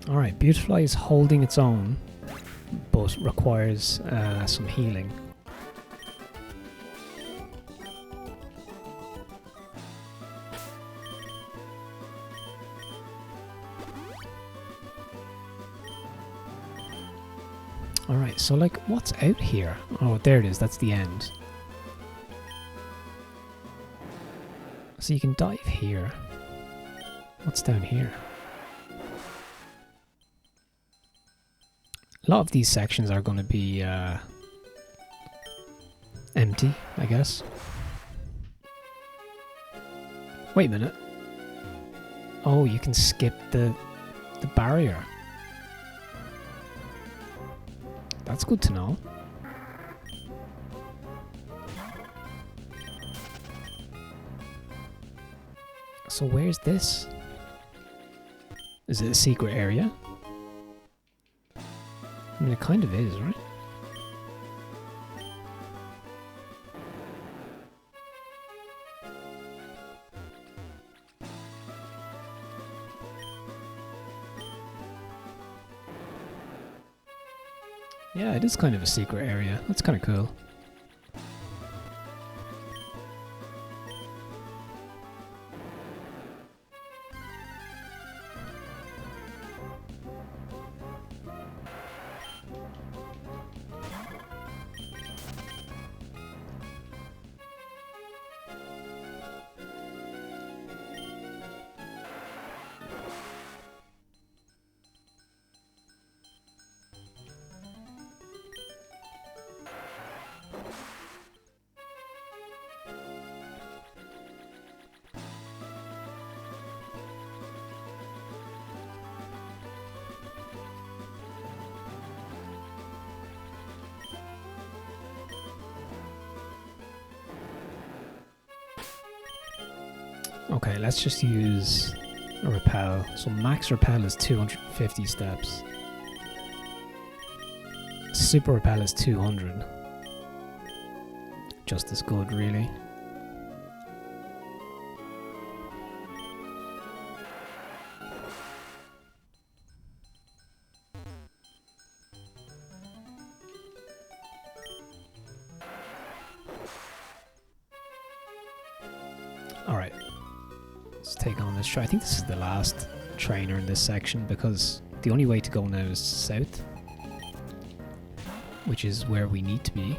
Alright, Beautifly is holding its own, but requires some healing. Alright, so like, what's out here? Oh, there it is, that's the end. So you can dive here. What's down here? A lot of these sections are going to be empty, I guess. Wait a minute. Oh, you can skip the barrier. That's good to know. So where's this? Is it a secret area? I mean, it kind of is, right? Yeah, it is kind of a secret area. That's kind of cool. Okay, let's just use a repel. So max repel is 250 steps. Super repel is 200. Just as good, really. Alright. Let's take on this. I think this is the last trainer in this section, because the only way to go now is south, which is where we need to be.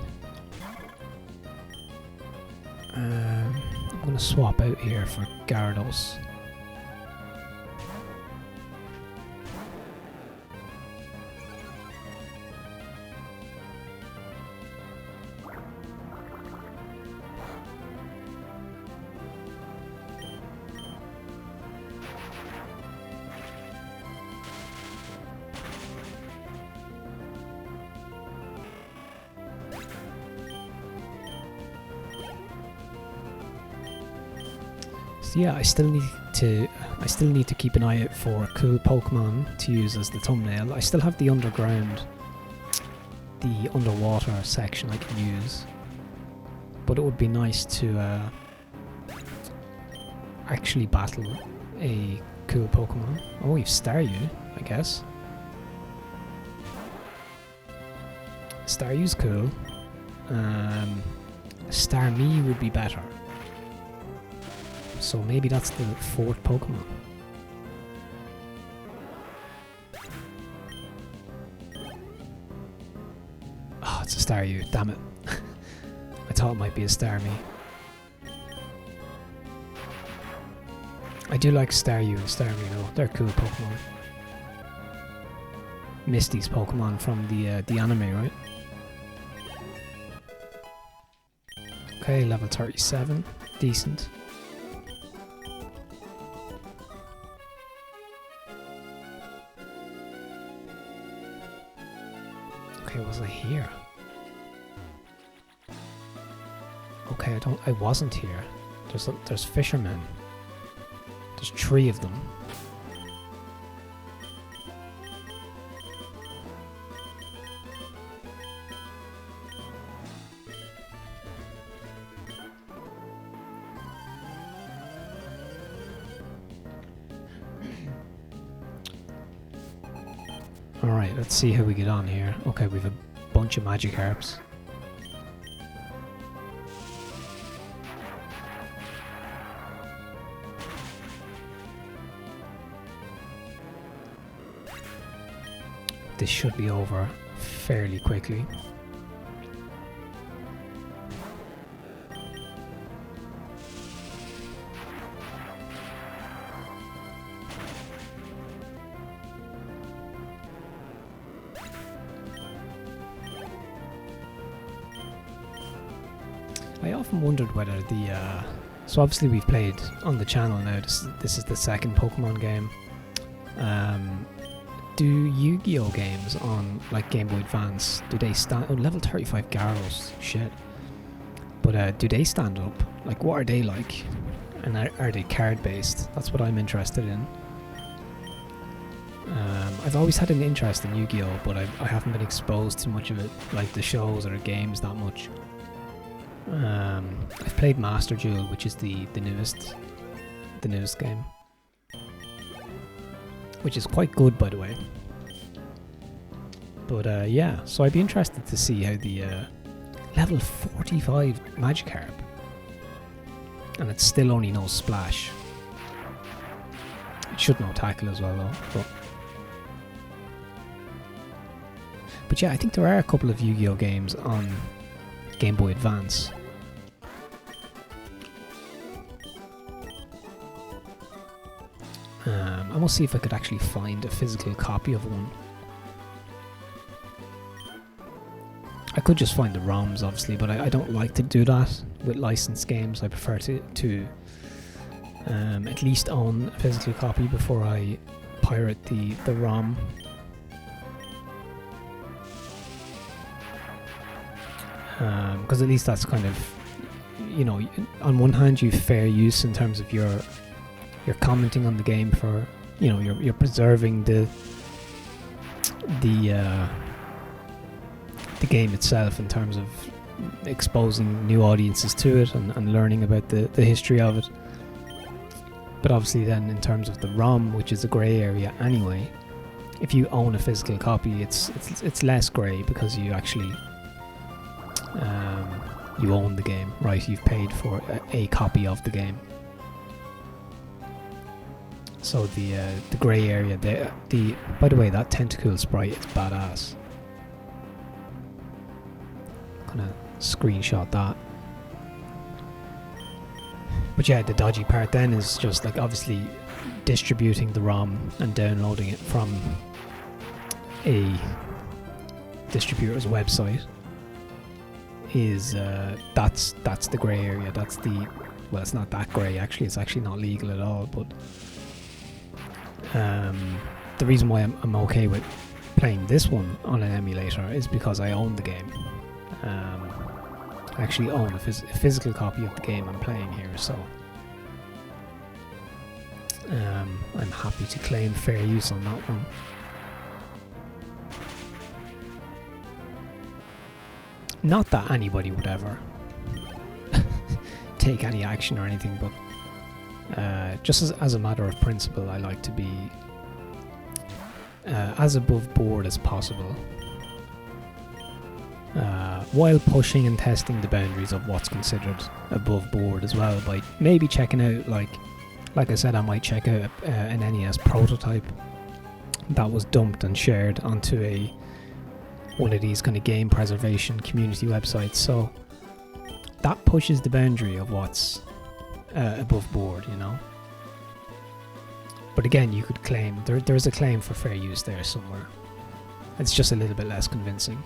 I'm going to swap out here for Gyarados. Yeah, I still need to keep an eye out for a cool Pokemon to use as the thumbnail. I still have the underwater section I can use, but it would be nice to actually battle a cool Pokemon. Oh, we've Staryu, I guess. Staryu's cool. Starmie would be better. So maybe that's the fourth Pokemon. Oh, it's a Staryu, damn it. I thought it might be a Starmie. I do like Staryu and Starmie though, they're cool Pokemon. Misty's Pokemon from the anime, right? Okay, level 37. Decent. Okay, was I here? Okay, I wasn't here. There's fishermen. There's 3 of them. Alright, let's see how we get on here. Okay, we have a bunch of Magikarps. This should be over fairly quickly. I often wondered whether so obviously we've played on the channel now, this is the second Pokemon game. Do Yu-Gi-Oh games on like Game Boy Advance, do they stand... Oh, level 35 Gyarados, shit. But do they stand up? Like, what are they like? And are they card based? That's what I'm interested in. I've always had an interest in Yu-Gi-Oh, but I haven't been exposed to much of it, like the shows or the games, that much. I've played Master Duel, which is the newest game, which is quite good, by the way. But yeah, so I'd be interested to see how the level 45 Magikarp, and it still only knows Splash. It should know Tackle as well, though. But yeah, I think there are a couple of Yu-Gi-Oh games on Game Boy Advance. I must see if I could actually find a physical copy of one. I could just find the ROMs, obviously, but I don't like to do that with licensed games. I prefer to at least own a physical copy before I pirate the ROM. Because at least that's kind of, you know, on one hand you have fair use in terms of you're commenting on the game for, you know, you're preserving the game itself in terms of exposing new audiences to it and learning about the history of it. But obviously then in terms of the ROM, which is a grey area anyway, if you own a physical copy, it's less grey because you actually you own the game, right? You've paid for a copy of the game. So the grey area, by the way, that tentacle sprite is badass. Gonna screenshot that. But yeah, the dodgy part then is just like obviously distributing the ROM and downloading it from a distributor's website. Is that's the grey area. That's the, well, it's not that grey actually. It's actually not legal at all. But the reason why I'm okay with playing this one on an emulator is because I own the game. I actually own a physical copy of the game I'm playing here, so I'm happy to claim fair use on that one. Not that anybody would ever take any action or anything, but just as a matter of principle, I like to be as above board as possible, while pushing and testing the boundaries of what's considered above board as well, by maybe checking out, like I said, I might check out an NES prototype that was dumped and shared onto one of these kind of game preservation community websites, so that pushes the boundary of what's above board, you know. But again, you could claim there is a claim for fair use there somewhere. It's just a little bit less convincing.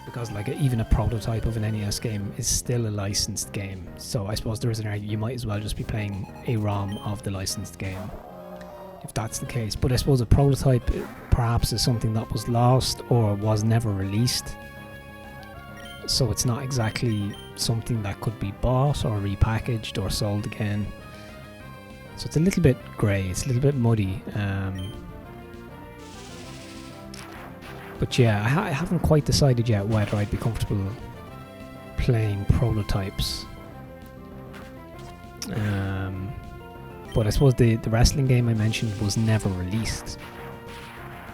Because like even a prototype of an NES game is still a licensed game. So I suppose there is an argument you might as well just be playing a ROM of the licensed game, if that's the case. But I suppose a prototype perhaps is something that was lost or was never released. So it's not exactly something that could be bought or repackaged or sold again. So it's a little bit grey, it's a little bit muddy. But yeah, I haven't quite decided yet whether I'd be comfortable playing prototypes. But I suppose the wrestling game I mentioned was never released.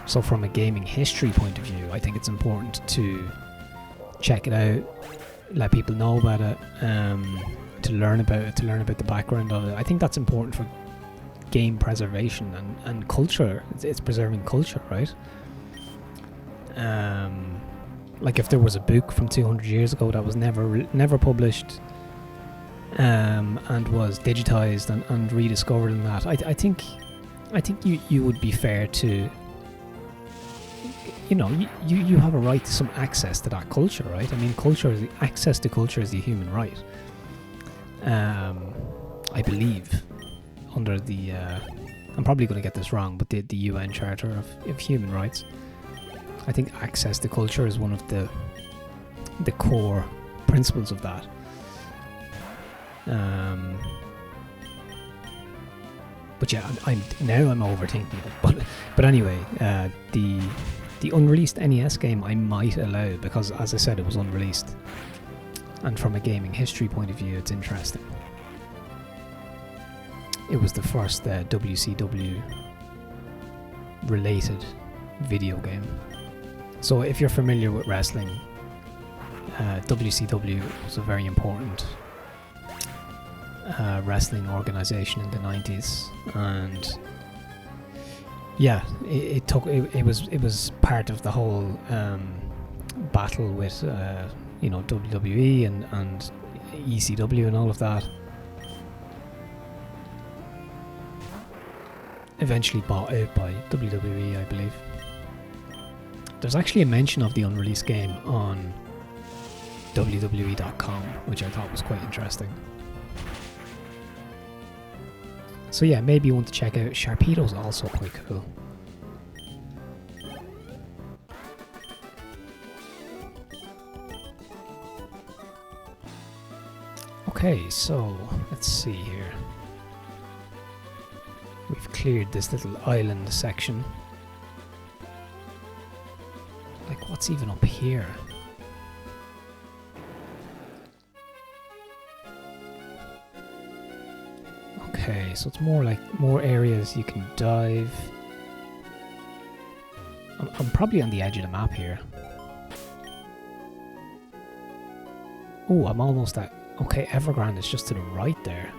So from a gaming history point of view, I think it's important to check it out, let people know about it, to learn about it, to learn about the background of it. I think that's important for game preservation and culture. It's preserving culture, right? Like if there was a book from 200 years ago that was never published, and was digitized and rediscovered in that, I think you would be fair to, you know, you have a right to some access to that culture, right? I mean, access to culture is a human right. I believe under the I'm probably going to get this wrong, but the UN Charter of Human Rights. I think access to culture is one of the core principles of that. But yeah, I'm overthinking it. But anyway, the unreleased NES game I might allow, because as I said, it was unreleased, and from a gaming history point of view, it's interesting. It was the first WCW related video game. So if you're familiar with wrestling, WCW was a very important wrestling organization in the 90s, and yeah, it was part of the whole battle with WWE and ECW and all of that. Eventually bought out by WWE, I believe. There's actually a mention of the unreleased game on WWE.com, which I thought was quite interesting. So yeah, maybe you want to check out. Sharpedo's also quite cool. Okay, so let's see here. We've cleared this little island section. Like, what's even up here? Okay, so it's more areas you can dive. I'm probably on the edge of the map here. Oh, I'm almost at... Okay, Evergrande is just to the right there.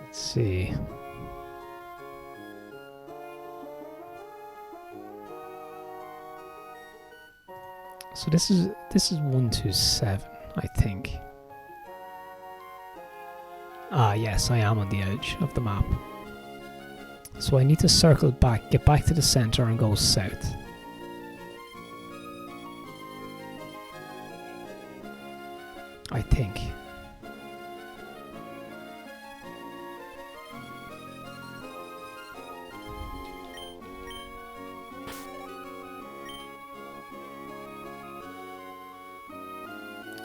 Let's see. So this is 127, I think. Ah, yes, I am on the edge of the map. So I need to circle back, get back to the center and go south. I think.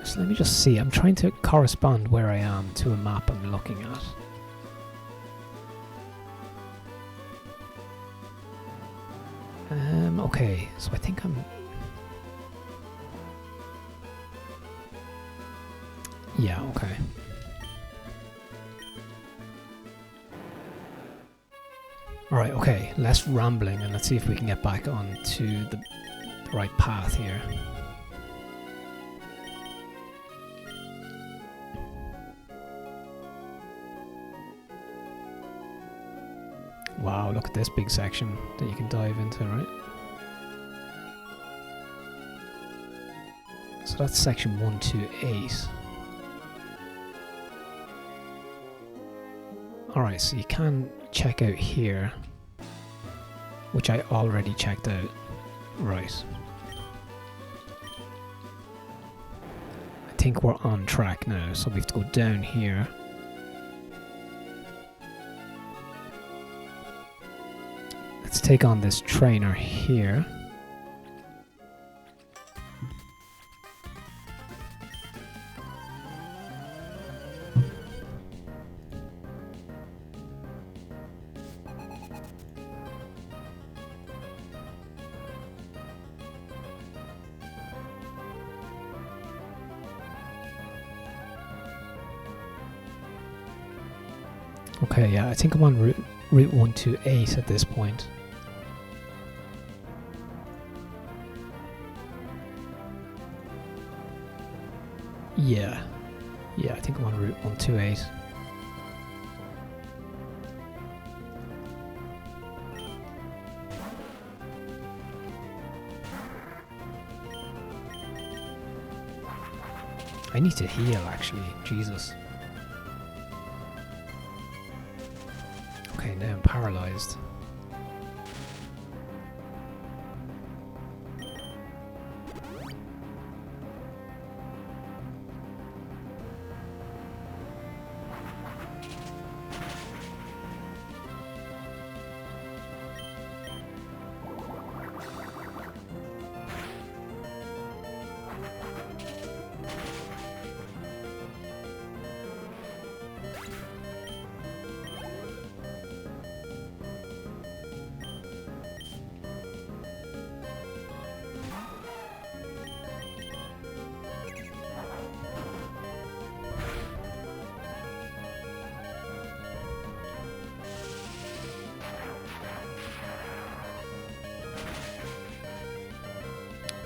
So let me just see. I'm trying to correspond where I am to a map I'm looking at. Okay, so I think I'm... Yeah, okay. Alright, okay, less rambling and let's see if we can get back onto the right path here. Wow, look at this big section that you can dive into, right? So So that's section 128. Alright, so you can check out here, which I already checked out. Right. I think we're on track now, so we have to go down here. Let's take on this trainer here. Okay, yeah, I think I'm on route 128 at this point. Yeah, I think I'm on route 128. I need to heal, actually. Jesus. Okay, now I'm paralyzed.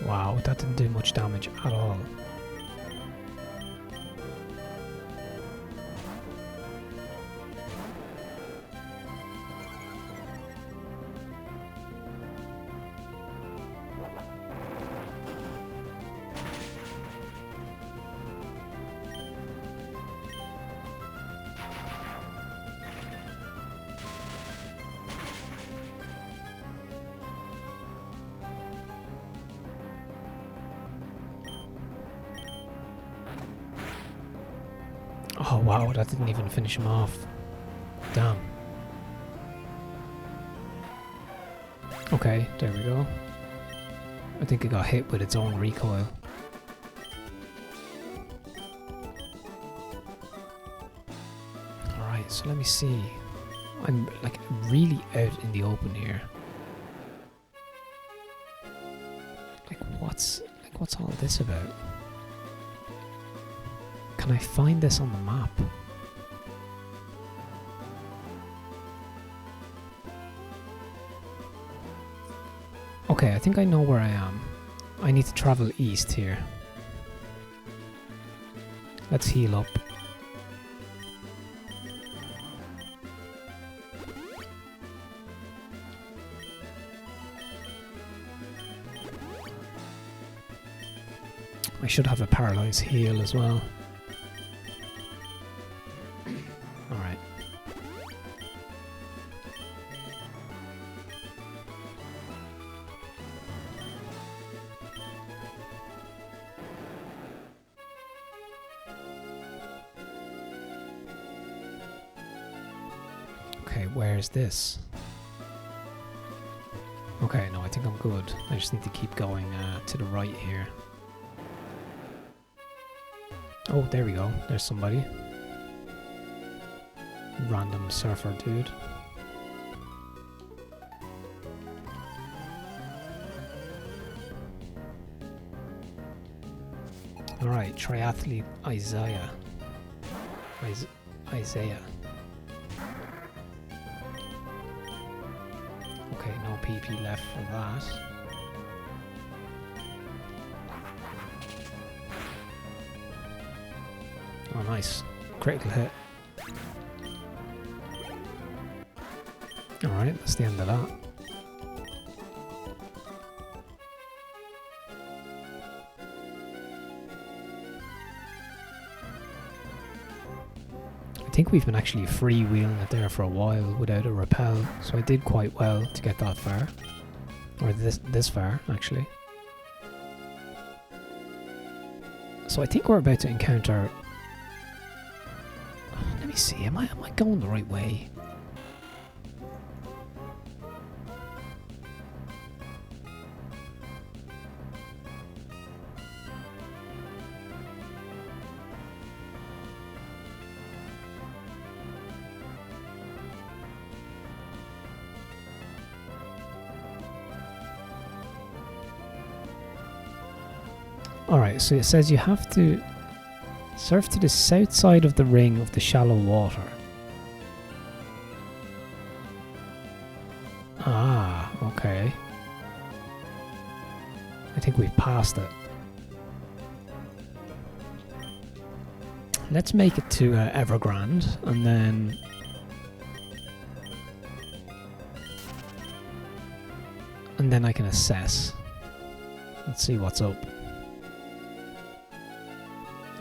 Wow, that didn't do much damage at all. Oh wow, that didn't even finish him off. Damn. Okay, there we go. I think it got hit with its own recoil. Alright, so let me see. I'm like really out in the open here. What's all this about? Can I find this on the map? Okay, I think I know where I am. I need to travel east here. Let's heal up. I should have a paralyzed heal as well. Alright. Okay, where's this? Okay, no, I think I'm good. I just need to keep going to the right here. Oh, there we go. There's somebody. Random surfer dude. Alright, triathlete Isaiah. Isaiah. Okay, no PP left for that. Oh, nice. Critical hit. Alright, that's the end of that. think we've been actually freewheeling it there for a while without a rappel, so I did quite well to get that far. Or this far, actually. So I think we're about to encounter... Let me see, am I going the right way? Alright, so it says you have to surf to the south side of the ring of the shallow water. Ah, okay. I think we've passed it. Let's make it to Evergrande, and then I can assess. Let's see what's up.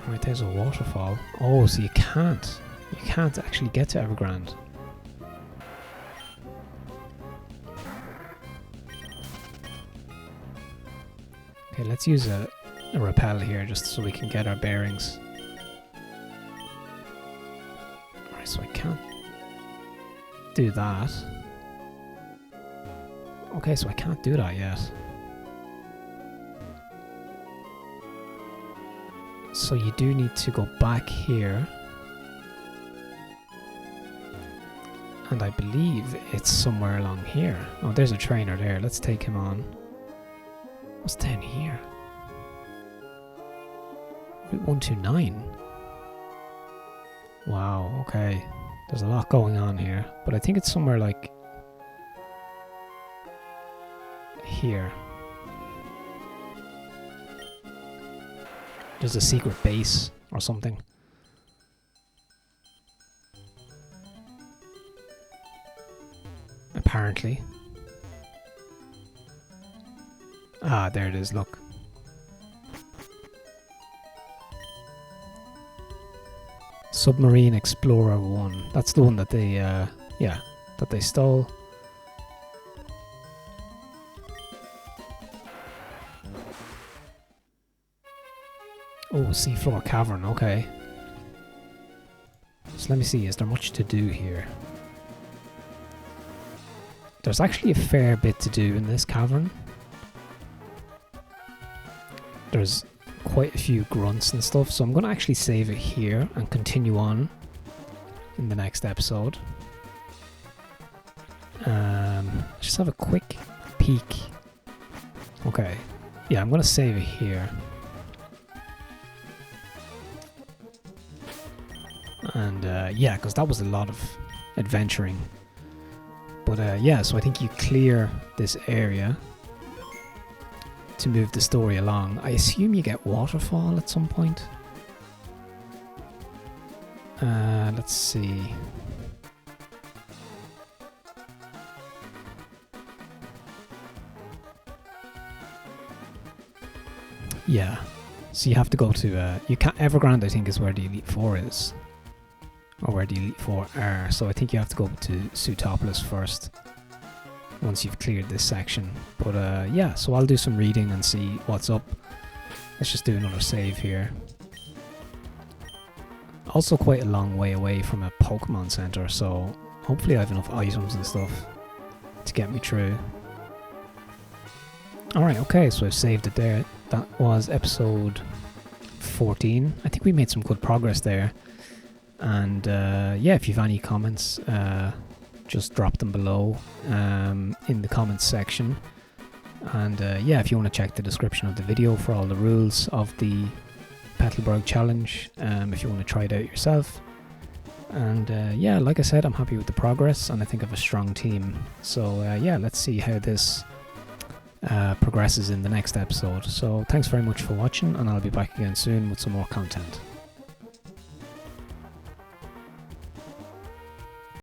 Right, there's a waterfall. Oh, so you can't actually get to Evergrande. Okay, let's use a rappel here just so we can get our bearings. Alright, so I can't do that. Okay, so I can't do that yet. So you do need to go back here. And I believe it's somewhere along here. Oh, there's a trainer there. Let's take him on. What's down here? Route 129. Wow, okay. There's a lot going on here. But I think it's somewhere like here. There's a secret base or something. Apparently. Ah, there it is, look. Submarine Explorer 1. That's the one that they, that they stole. Oh, seafloor cavern, okay. So let me see, is there much to do here? There's actually a fair bit to do in this cavern. There's quite a few grunts and stuff, so I'm going to actually save it here and continue on in the next episode. Just have a quick peek. Okay, yeah, I'm going to save it here. And yeah, because that was a lot of adventuring. But yeah, so I think you clear this area to move the story along. I assume you get waterfall at some point. Let's see. Yeah, so you have to go to you can't Evergrande, I think, is where the Elite Four is. Or where the Elite Four are, so I think you have to go to Suitopolis first once you've cleared this section. But yeah, so I'll do some reading and see what's up. Let's just do another save here. Also quite a long way away from a Pokemon Center, so hopefully I have enough items and stuff to get me through. Alright, okay, so I've saved it there. That was episode 14. I think we made some good progress there. And yeah, if you have any comments, just drop them below in the comments section. And yeah, if you want to check the description of the video for all the rules of the Petalburg Challenge, if you want to try it out yourself. And yeah, like I said, I'm happy with the progress and I think I have a strong team. So yeah, let's see how this progresses in the next episode. So thanks very much for watching, and I'll be back again soon with some more content.